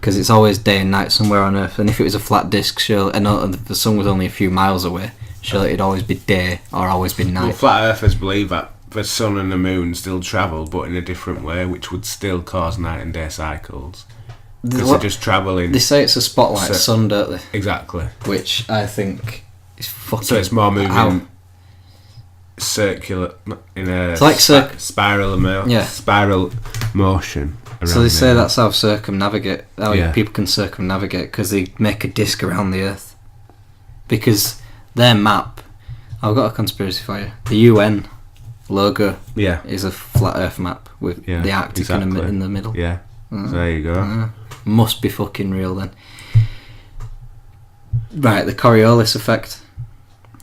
because it's always day and night somewhere on Earth. And if it was a flat disc, and the sun was only a few miles away, surely it'd always be day or always be night. Well, flat earthers believe that the sun and the moon still travel, but in a different way, which would still cause night and day cycles. Because they're just travelling. They say it's a spotlight sun, don't they? Exactly. Which I think is fucking... So it's more moving circular, in a it's like spiral motion. So they say that's how people can circumnavigate, because they make a disc around the Earth. Because their map... I've got a conspiracy for you. The UN logo is a flat Earth map with the Arctic in the middle. Yeah. So there you go. Must be fucking real then. Right, the Coriolis effect.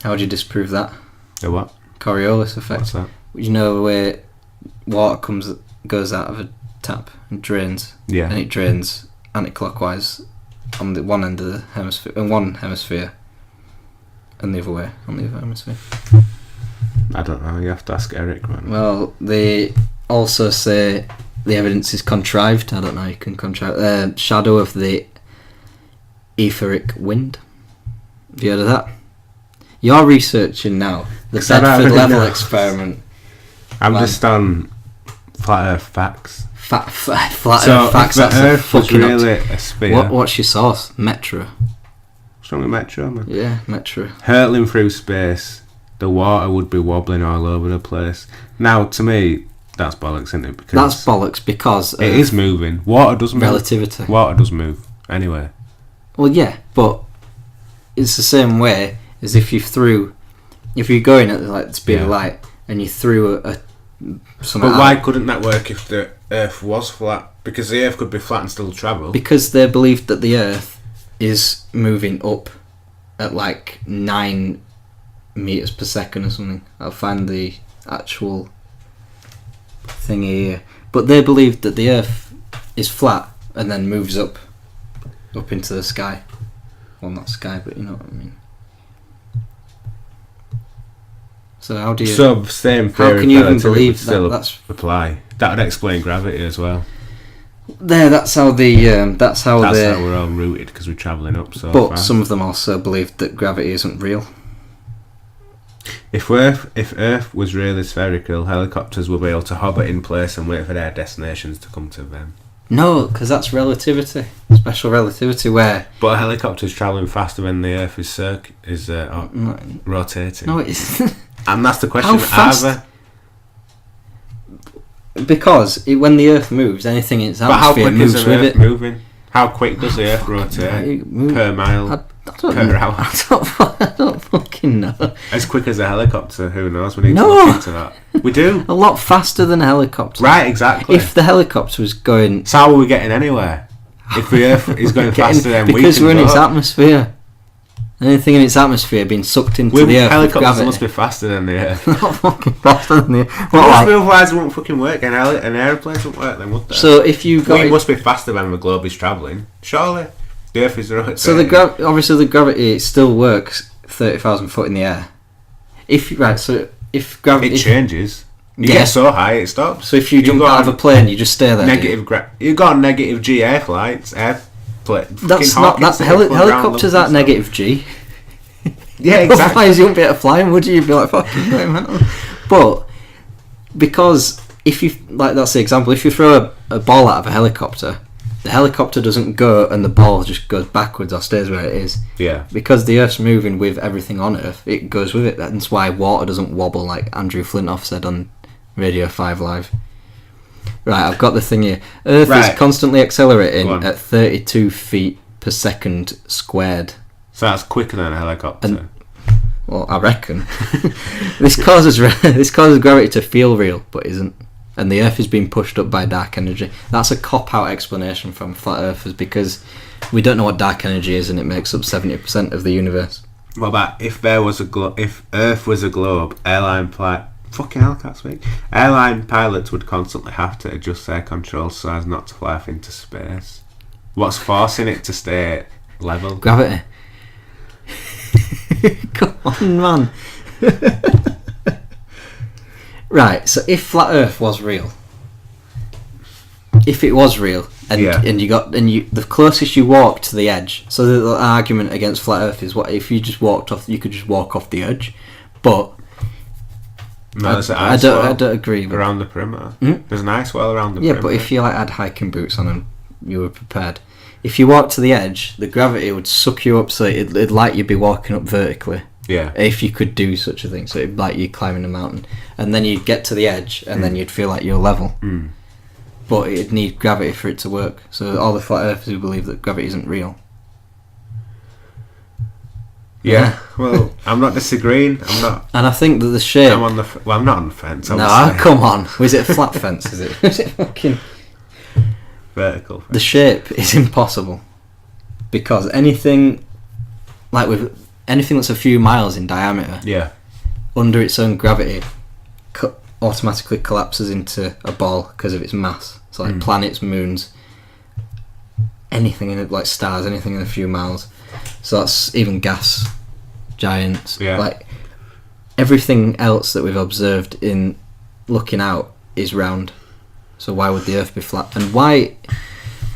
How would you disprove that? The what? Coriolis effect. What's that? You know where water goes out of a tap and drains. Yeah. And it drains anti-clockwise on the one end of the hemisphere, in one hemisphere, and the other way on the other hemisphere. I don't know. You have to ask Eric, man. Well, they also say the evidence is contrived. I don't know. You can contrive shadow of the etheric wind. Have you heard of that? You're researching now the Bedford level experiment. I'm just on flat Earth facts. Flat Earth facts. If the Earth was really a sphere. What's your source? Metro. What's wrong with Metro, man? Yeah, Metro. Hurtling through space, the water would be wobbling all over the place. Now, to me, that's bollocks, isn't it? Because that's bollocks because it is moving. Water does move. Relativity. Water does move. Anyway. Well, yeah, but it's the same way as if you're going at the speed of light and you threw something. But why couldn't that work if the Earth was flat? Because the Earth could be flat and still travel. Because they believe that the Earth is moving up at like 9 meters per second or something. I'll find the actual thing here. But they believe that the Earth is flat and then moves up into the sky. Well, not sky, but you know what I mean. So how do you? So same theory. How can you even believe still that's apply? That would explain gravity as well. That's how we're all rooted, because we're travelling up so But fast. some of them also believe that gravity isn't real. If Earth was really spherical, helicopters would be able to hover in place and wait for their destinations to come to them. No, because that's relativity, special relativity, where. But a helicopter's travelling faster than the Earth is rotating. No, it isn't. And that's the question. How fast? Because when the Earth moves, anything in its atmosphere moves with it. Moving? How quick does the Earth rotate? Per mile? Per hour? I don't fucking know. As quick as a helicopter, who knows? We need to look into that. We do. A lot faster than a helicopter. Right, exactly. If the helicopter was going... So how are we getting anywhere? If the Earth is going faster than we can because we're in go. its atmosphere. Anything in its atmosphere being sucked into the Earth. Helicopters must be faster than the Earth. Not fucking faster than the Earth. Otherwise it won't fucking work. An aeroplane won't work then, would they? So if you got... We must be faster than the globe is travelling. Surely. The Earth is rotating. So obviously the gravity still works 30,000 foot in the air. If gravity... It changes. You get so high it stops. So if you jump out of a plane, you just stay there. You've got negative G air flights. That's not... Helicopters aren't negative G. Yeah, exactly. Otherwise you wouldn't be able to fly them, would you? You'd be like, fucking going mental. But, because if you... Like, that's the example. If you throw a ball out of a helicopter, the helicopter doesn't go and the ball just goes backwards or stays where it is. Yeah. Because the Earth's moving with everything on Earth, it goes with it. That's why water doesn't wobble, like Andrew Flintoff said on Radio 5 Live. Right, I've got the thing here. Earth is constantly accelerating at 32 feet per second squared. So that's quicker than a helicopter. Well, I reckon. This causes gravity to feel real, but isn't. And the Earth is being pushed up by dark energy. That's a cop-out explanation from flat earthers, because we don't know what dark energy is, and it makes up 70% of the universe. What about if Earth was a globe? Airline pilots would constantly have to adjust their controls so as not to fly off into space. What's forcing it to stay level? Gravity. Come on, man. Right, so if flat Earth was real, if it was real, and the closest you walk to the edge. So the argument against flat Earth is, what if you just walked off? You could just walk off the edge, but no, I don't agree with around the perimeter. There's an ice wall around the perimeter. Yeah, but if you had hiking boots on and you were prepared, if you walked to the edge, the gravity would suck you up, so it'd like you'd be walking up vertically. Yeah. If you could do such a thing, so it'd like you climbing a mountain, and then you'd get to the edge, and then you'd feel like you're level. But it'd need gravity for it to work. So all the flat earthers who believe that gravity isn't real. Yeah, well, I'm not disagreeing. I'm not. And I think that the shape. I'm on the. I'm not on the fence. No, come on. Was it a flat fence? Is it? Was it fucking vertical fence? The shape is impossible because anything that's a few miles in diameter, under its own gravity, automatically collapses into a ball because of its mass. So like planets, moons, anything in it, like stars, anything in a few miles. So that's even gas giants. Like everything else that we've observed in looking out is round. So why would the Earth be flat? And why?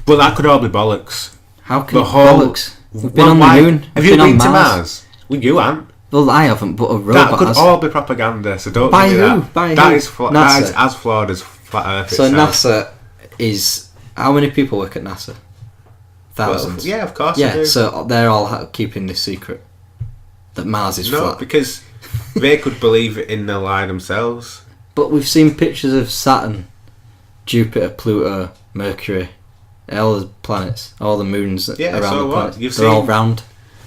Well, that could all be bollocks. How can bollocks? We've been on the moon. Have you been to Mars? Well, you haven't. Well, I haven't, but a robot that could has. all be propaganda. So don't by do who? that. By that who? is that is as flawed as flat Earth so itself. NASA is, how many people work at NASA? Thousands. Well, yeah, of course. Yeah, so they're all keeping this secret that Mars is flat. No, because they could believe it in their lie themselves. But we've seen pictures of Saturn, Jupiter, Pluto, Mercury, all the planets, all the moons around the planet. They're all round.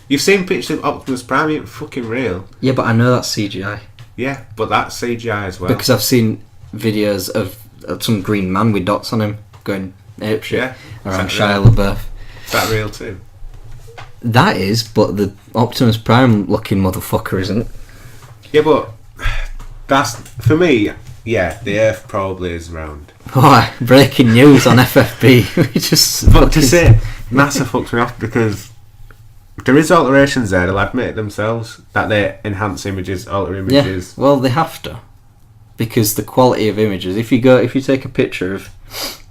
You've seen pictures of Optimus Prime, ain't fucking real. Yeah, but I know that's CGI. Yeah, but that's CGI as well. Because I've seen videos of some green man with dots on him going apeshit around Shia LaBeouf. Is that real too? That is, but the Optimus Prime looking motherfucker isn't. Yeah, but that's, for me, the Earth probably is round. Oh, breaking news on FFB. But to say NASA fucks me off because there is alterations there. They'll admit it themselves that they enhance images, alter images. Yeah, well, they have to, because the quality of images. If you take a picture of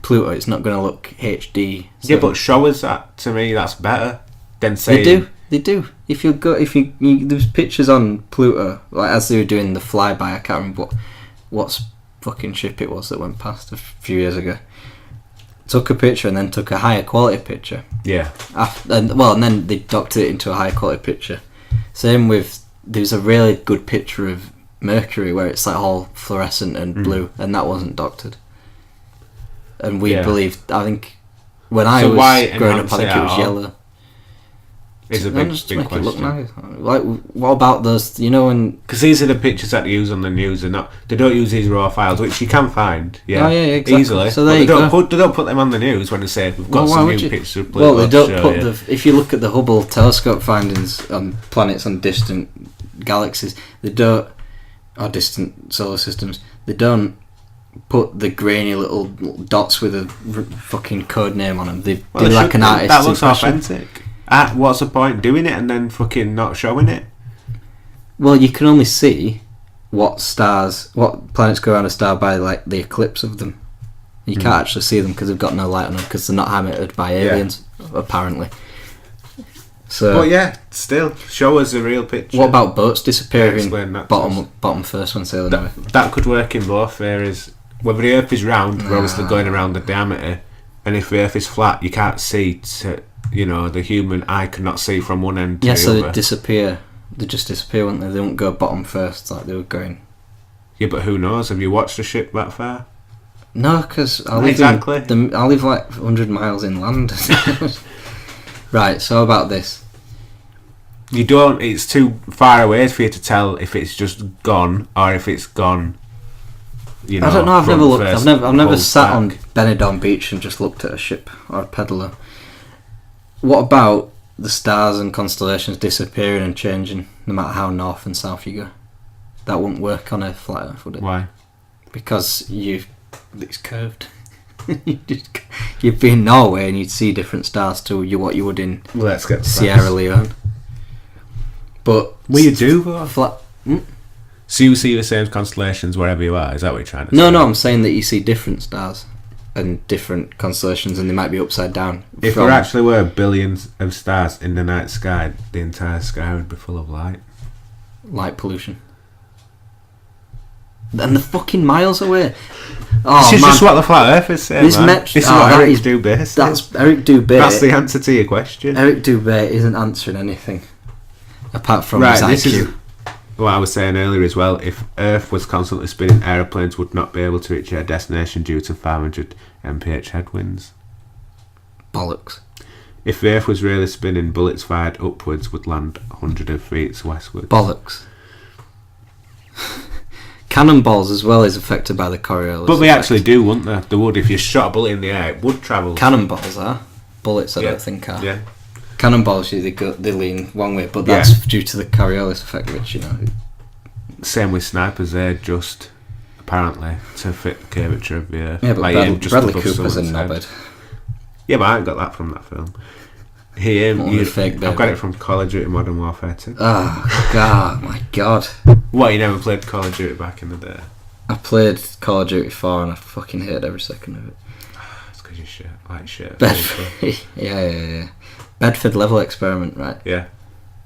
Pluto, it's not going to look HD. So yeah, but show us that. To me, that's better than saying. They do. If you there's pictures on Pluto, like as they were doing the flyby. I can't remember what fucking ship it was that went past a few years ago. Took a picture and then took a higher quality picture. Yeah. And then they doctored it into a high quality picture. Same with, there's a really good picture of Mercury where it's like all fluorescent and blue, and that wasn't doctored. And we believed, I think, when I was growing up, I think it was yellow. It's a big question. It look nice. Like, what about those? You know, when because these are the pictures that they use on the news, and they don't use these raw files, which you can find, exactly. easily. So they don't put them on the news when they say we've got some new pictures of Pluto. Well, they don't put if you look at the Hubble telescope findings on planets on distant galaxies, or distant solar systems, they don't put the grainy little dots with a fucking code name on them. They do like an artist's that looks impression. authentic. What's the point doing it and then fucking not showing it? Well, you can only see what planets go around a star by like the eclipse of them. You can't actually see them because they've got no light on them because they're not emitted by aliens, apparently. So, but still show us a real picture. What about boats disappearing? Bottom first one sailing away. That could work in both areas. Whether the Earth is round, we're obviously going around the diameter, and if the Earth is flat, you can't see. The human eye cannot see from one end to the other. So they disappear. They just disappear, won't they? They won't go bottom first like they were going. Yeah, but who knows? Have you watched a ship that far? No, because I live like 100 miles inland. Right, so about this. You don't. It's too far away for you to tell if it's just gone or if it's gone. I don't know. I've never looked. I've never sat on Benidorm Beach and just looked at a ship or a peddler. What about the stars and constellations disappearing and changing no matter how north and south you go? That wouldn't work on a flat Earth, would it? Why? Because it's curved. You'd be in Norway and you'd see different stars to what you would in Sierra Leone. But you do flat. So you see the same constellations wherever you are? Is that what you're trying to say? No, I'm saying that you see different stars and different constellations, and they might be upside down. If there actually were billions of stars in the night sky, the entire sky would be full of light. Light pollution. And they're fucking miles away. Oh, this is just what the flat earthers say, this man. This is what Eric Dubé says. That's Eric Dubé. That's the answer to your question. Eric Dubé isn't answering anything apart from right, his this IQ. is what I was saying earlier as well. If Earth was constantly spinning, aeroplanes would not be able to reach their destination due to 500 mph headwinds. Bollocks. If the Earth was really spinning, bullets fired upwards would land hundreds of feet westwards. Bollocks. Cannonballs as well is affected by the Coriolis But they effect. actually do, wouldn't they? They would. If you shot a bullet in the air, it would travel. Cannonballs are. Bullets I don't think are. Yeah. Cannonballs, they lean one way, but that's due to the Coriolis effect, which, you know... Same with snipers, they're just, apparently, to fit the curvature of the Earth. Yeah, but Bradley Cooper's a knobhead. Yeah, but I ain't got that from that film. I've got it from Call of Duty Modern Warfare 2. Oh, God, my God. What, you never played Call of Duty back in the day? I played Call of Duty 4 and I fucking hated every second of it. It's because you shit. Like shit. Bedford, yeah. Bedford level experiment, right? Yeah.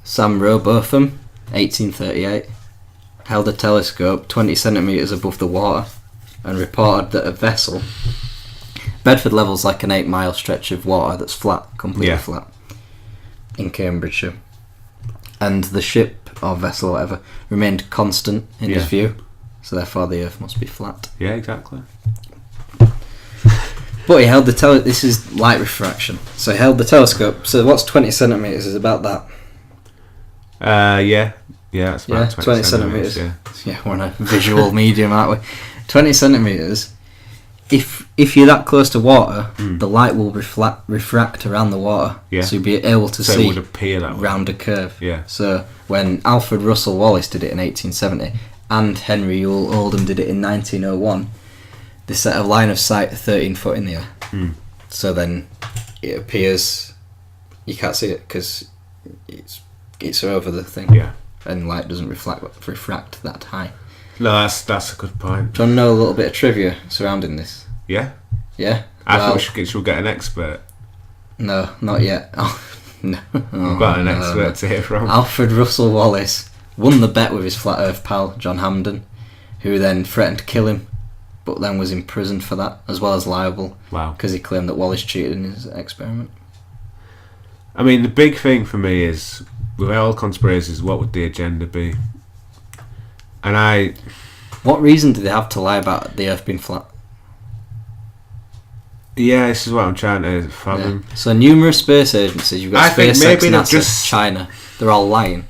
Sam Rowbotham, 1838, held a telescope 20 centimetres above the water and reported that a vessel... Bedford level's like an 8-mile stretch of water that's flat, completely flat, in Cambridgeshire. And the ship, or vessel or whatever, remained constant in his view, so therefore the Earth must be flat. Yeah, exactly. But he held the this is light refraction, so he held the telescope, so what's 20 centimetres is about that? Yeah, it's about 20 centimetres. Yeah, we're on a visual medium, aren't we? 20 centimetres. If you're that close to water, the light will refract around the water, so you'll be able to see it would appear that way. Round a curve. Yeah. So when Alfred Russel Wallace did it in 1870 and Henry Yule Oldham did it in 1901, they set a line of sight 13 foot in the air. So then it appears you can't see it because it's over the thing. Yeah. And light doesn't refract that high. No, that's a good point. Do you want to know a little bit of trivia surrounding this? Yeah. Yeah? I think we should get an expert. No, not yet. Oh, no. We've got an expert to hear from. Alfred Russel Wallace won the bet with his flat earth pal, John Hampden, who then threatened to kill him, but then was imprisoned for that, as well as liable. Wow. Because he claimed that Wallace cheated in his experiment. I mean, the big thing for me is, with all conspiracies, what would the agenda be? And what reason do they have to lie about the Earth being flat? Yeah, this is what I'm trying to fathom. Yeah. So numerous space agencies, you've got SpaceX, NASA, China, they're all lying.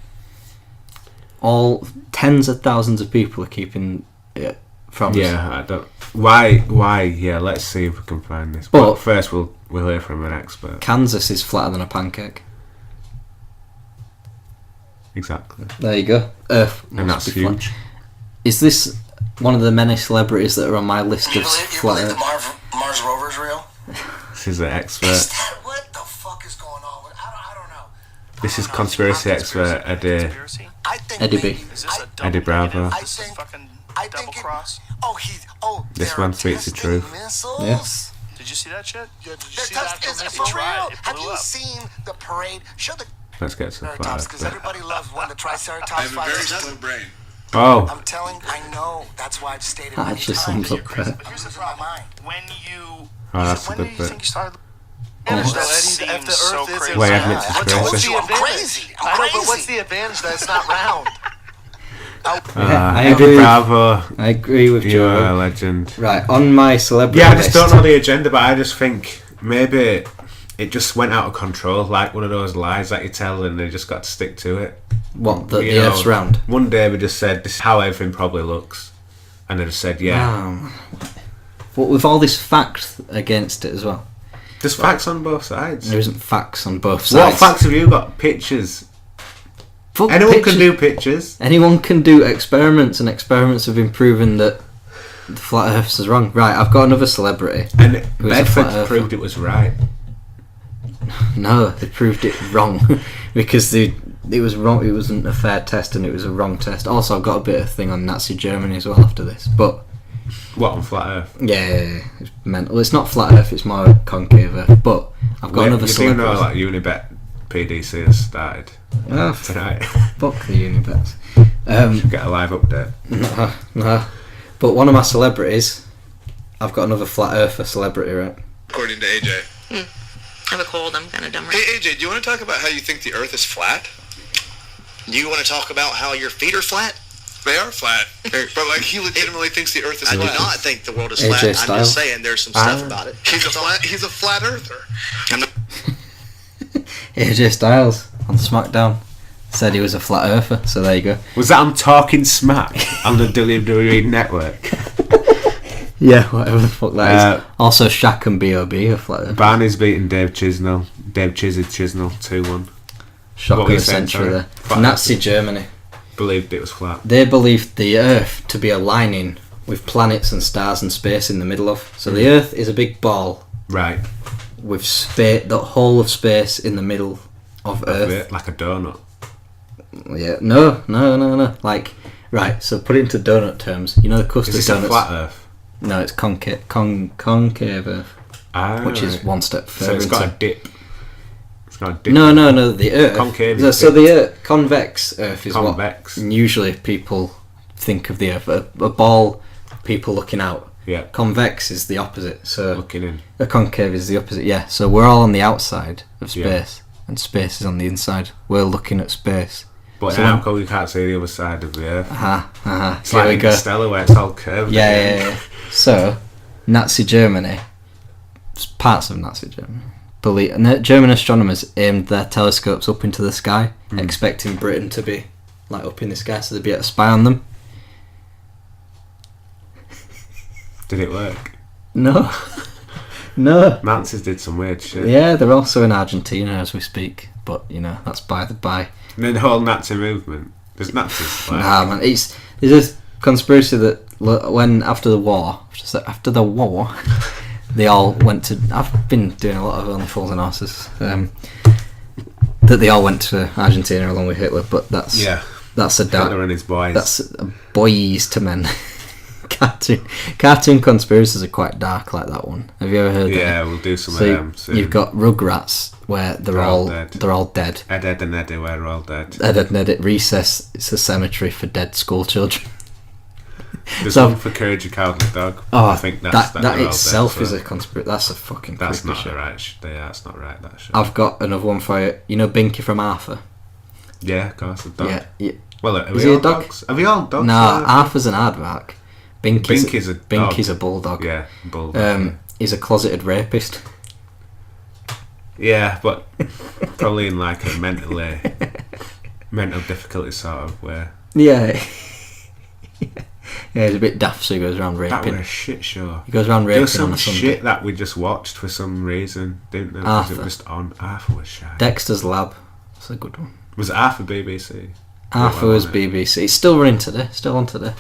All tens of thousands of people are keeping it from us. Yeah, I don't... Why? Yeah, let's see if we can find this. But first we'll hear from an expert. Kansas is flatter than a pancake. Exactly. There you go. Earth must and that's be huge. Flat. Is this one of the many celebrities that are on my list of flat Earth? The Mars rover's real? This is an expert. What the fuck is going on? I don't know. This is conspiracy expert Eddie B. Eddie Bravo. I think This man speaks the truth. Yes. Did you see that shit? Yeah, did you see that? It's for real. Have you seen the parade? Show the Let's get to the Triceratops, because everybody loves when the Triceratops I have a very fights. slow brain. Oh. I'm telling, I know. That's why I've stated That many actually times. sums up better. Here's the problem. When you... Oh, that's a when good do you bit. think you started... That seems so crazy. Wait, admits it's I told crazy. you I'm crazy. I'm crazy. But what's the advantage that it's not round? I Eddie agree. Bravo. I agree with You're a Joe. legend. Right, on my celebrity Yeah, I list. just don't know the agenda, but I just think maybe it just went out of control, like one of those lies that you tell and they just got to stick to it. What, that the You know, Earth's round? One day we just said, this is how everything probably looks. And they just said, yeah. But with all this fact against it as well. There's facts on both sides. There isn't facts on both sides. What facts have you got? Pictures. Fuck Anyone pictures. can do pictures. Anyone can do experiments, and experiments have been proven that the flat Earth is wrong. Right, I've got another celebrity. And who is a flat Bedford earther. proved it was right. No, they proved it wrong because it was wrong. It wasn't a fair test, and it was a wrong test. Also, I've got a bit of thing on Nazi Germany as well after this, but What, on Flat Earth? Yeah. It's mental. It's not flat Earth. It's more concave Earth. But I've got another You do know, celebrity. like, Unibet PDC has started tonight. Fuck the Unibets. Get a live update. No. But one of my celebrities, I've got another flat earther celebrity, right? According to AJ. I have a cold. I'm kind of dumb right Hey AJ, do you want to talk about how you think the Earth is flat? You want to talk about how your feet are flat? They are flat, but like he legitimately thinks the Earth is I do flat. not think the world is AJ flat. I'm Styles. just saying there's some stuff about it. He's a flat earther. AJ Styles on SmackDown said he was a flat earther, so there you go. Was that on Talking Smack on the WWE Network? Yeah, whatever the fuck that is. Uh, Also, Shaq and B.O.B. are flat earthers. Barney's beating Dave Chisnell. Dave Chisnell 2-1. What Shock were of you the saying, century sorry? there. Flat Nazi Germany. Believed it was flat. They believed the Earth to be a lining with planets and stars and space in the middle of. So the Earth is a big ball Right. with the whole of space in the middle of Earth. Like a donut. Yeah, no. Like, right, so put it into donut terms. You know the custard Is this a donuts? flat Earth? No, it's concave Earth, which is right. one step So further. it's got a into- dip. It's got a dip. No, the Earth. Concave So, is so dipped. the Earth, convex Earth is Convex. what usually people think of the Earth. A ball, people looking out. Yeah. Convex is the opposite. So Looking in. a concave is the opposite. Yeah. So we're all on the outside of Yeah. space, and space is on the inside. We're looking at space. But So now when- we can't see the other side of the Earth. It's Here like we go. Interstellar where it's all curved. Yeah, again. yeah. So, Nazi Germany, parts of Nazi Germany, German astronomers aimed their telescopes up into the sky, expecting Britain to be like up in the sky, so they'd be able to spy on them. Did it work? No, no. Nazis did some weird shit. Yeah, they're also in Argentina as we speak, but that's by the by. And then the whole Nazi movement. There's Nazis. Like, Nah, man, there's a conspiracy that when after the war, they all went to. I've been doing a lot of Only Fools and Horses. That they all went to Argentina along with Hitler, but that's a dark. Hitler and his boys. That's boys to men. Cartoon conspiracies are quite dark, like that one. Have you ever heard? Yeah, that? we'll do some So of them soon. you've got Rugrats, where they're all dead. they're all dead. Ed and Eddie were all dead. Ed at Recess, it's a cemetery for dead school children. There's So- one for Courage the Cowardly Dog. Oh, I think that that they're all itself dead, is so a conspiracy. That's a fucking. That's creepy not shit. the right. That's not right. That shit. I've got another one for you. You know Binky from Arthur? Yeah, of course, a dog. Yeah. Well, are Is we he all a dog? dogs? Are we all dogs? No, Yeah. Arthur's an aardvark. Binky's a dog. Binky's a bulldog. Yeah, bulldog. He's a closeted rapist. Yeah, but probably in like a mental difficulty sort of way. Yeah. Yeah, he's a bit daft, so he goes around That raping. was a shit show. He goes around There raping was on some a Sunday. shit that we just watched for some reason, didn't there? Because it Arthur. was just on. Arthur was shy. Dexter's Lab. That's a good one. Was it Arthur BBC? Arthur was BBC. It's still running today. Still on today.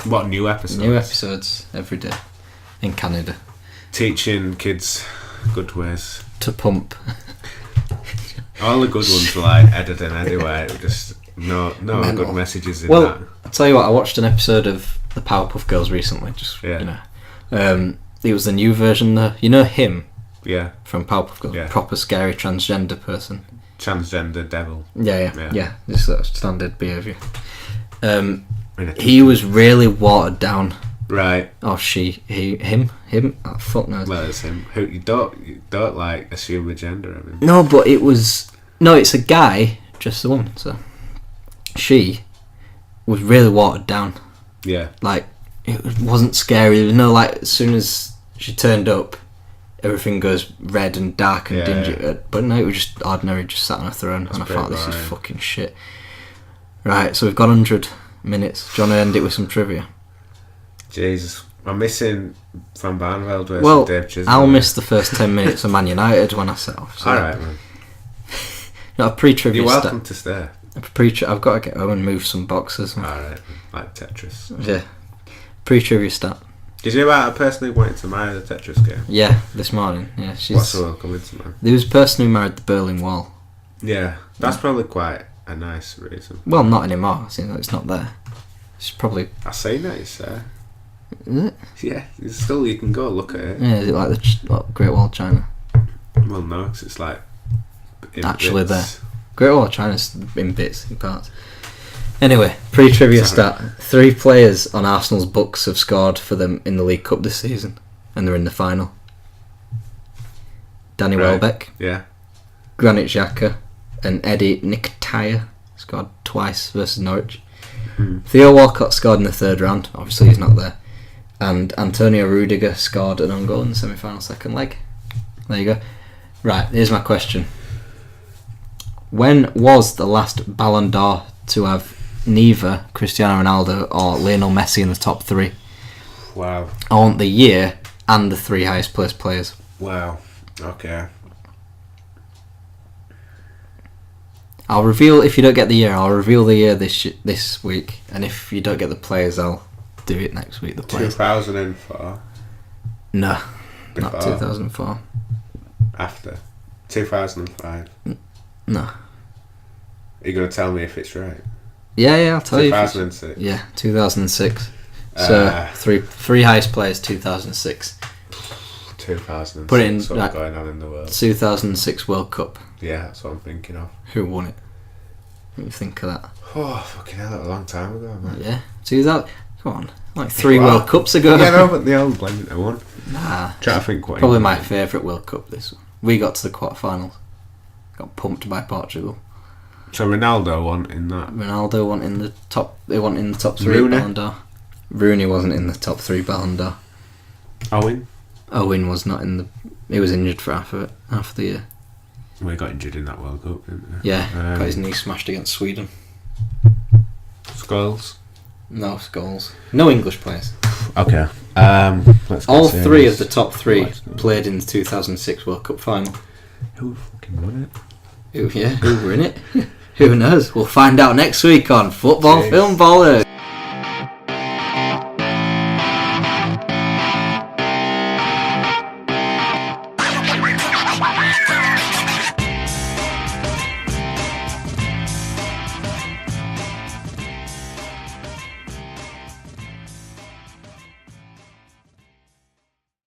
What, new episodes? New episodes every day in Canada. Teaching kids good ways. To pump. All the good ones were like Ed and Eddie, where it was just no Mental. good messages in Well, that. I'll tell you what, I watched an episode of the Powerpuff Girls recently. It was the new version though. You know him Yeah, from Powerpuff Girls? Yeah. Proper scary transgender person. transgender devil. Yeah. Just sort of standard behaviour. In a He was really watered down. right. Or him. Oh, fuck knows. Well, it's him. Who you don't like assume the gender of him. No, but it's a guy, just a woman. So she was really watered down. Yeah, Like it wasn't scary. There was no like as soon as she turned up, everything goes red and dark and Yeah, dingy. yeah. But no, it was just ordinary, just sat on a throne, and I pretty thought this is boring. fucking shit. Right, so we've got 100 minutes. Do you want to end it with some trivia? Jesus, I'm missing Van Barneveld versus Well, Dave Chisholm. I'll miss the first 10 minutes of Man United when I set off. So All right, man. No, a pre-trivia. You're welcome to stay. I've got to get home and move some boxes. All right, like Tetris. Yeah. Pre-trivia stat. Did you hear about a person who wanted to marry the Tetris game? Yeah, this morning. Yeah, What's the world coming to, man? There was a person who married the Berlin Wall. Yeah, that's probably quite a nice reason. Well, not anymore. It's not there. It's probably. I seen that, you say. Is it? Yeah, it's still, you can go look at it. Yeah, is it like the Great Wall of China? Well, no, because it's like Actually bits. there. Great Wall of China's in bits, in parts. Anyway, pre-trivia Sorry. stat. 3 players on Arsenal's books have scored for them in the League Cup this season, and they're in the final. Danny Right. Welbeck, Yeah. Granit Xhaka, and Eddie Nketiah scored twice versus Norwich. Theo Walcott scored in the 3rd round. Obviously, he's not there. And Antonio Rudiger scored an own goal in the semi-final second leg. There you go. Right, here's my question. When was the last Ballon d'Or to have neither Cristiano Ronaldo or Lionel Messi in the top 3? Wow. I want the year and the 3 highest placed players. Wow. Okay. I'll reveal, if you don't get the year, I'll reveal the year this week. And if you don't get the players, I'll do it next week. The players. 2004. No, Before. not 2004. After. 2005. No. Are you going to tell me if it's right? Yeah, I'll tell you. 2006. Yeah, 2006. So three highest players, 2006. 2006. Put it in, What's right. going on in the world? 2006 World Cup. Yeah, that's what I'm thinking of. Who won it? What do you think of that? Oh, fucking hell, that was a long time ago, man. Yeah, 2000. Come on, like 3 What? World Cups ago. Yeah, no, but the old blended one. Nah, Trying to think what. probably my favourite World Cup. This one. We got to the quarterfinals. Got pumped by Portugal. So Ronaldo won in that. Ronaldo won in the top. They won in the top 3 Rooney? Ballon d'Or. Rooney wasn't in the top 3 Ballon d'Or. Owen? Owen was not in the. He was injured for half of the year. Well, he got injured in that World Cup, didn't he? Yeah, got his knee smashed against Sweden. Skulls. No goals. No English players. Okay. Let's All get 3 of serious. the top 3 Let's go. played in the 2006 World Cup final. Who fucking won it? Who were in it? Who knows? We'll find out next week on Football Jeez. Film Ballers.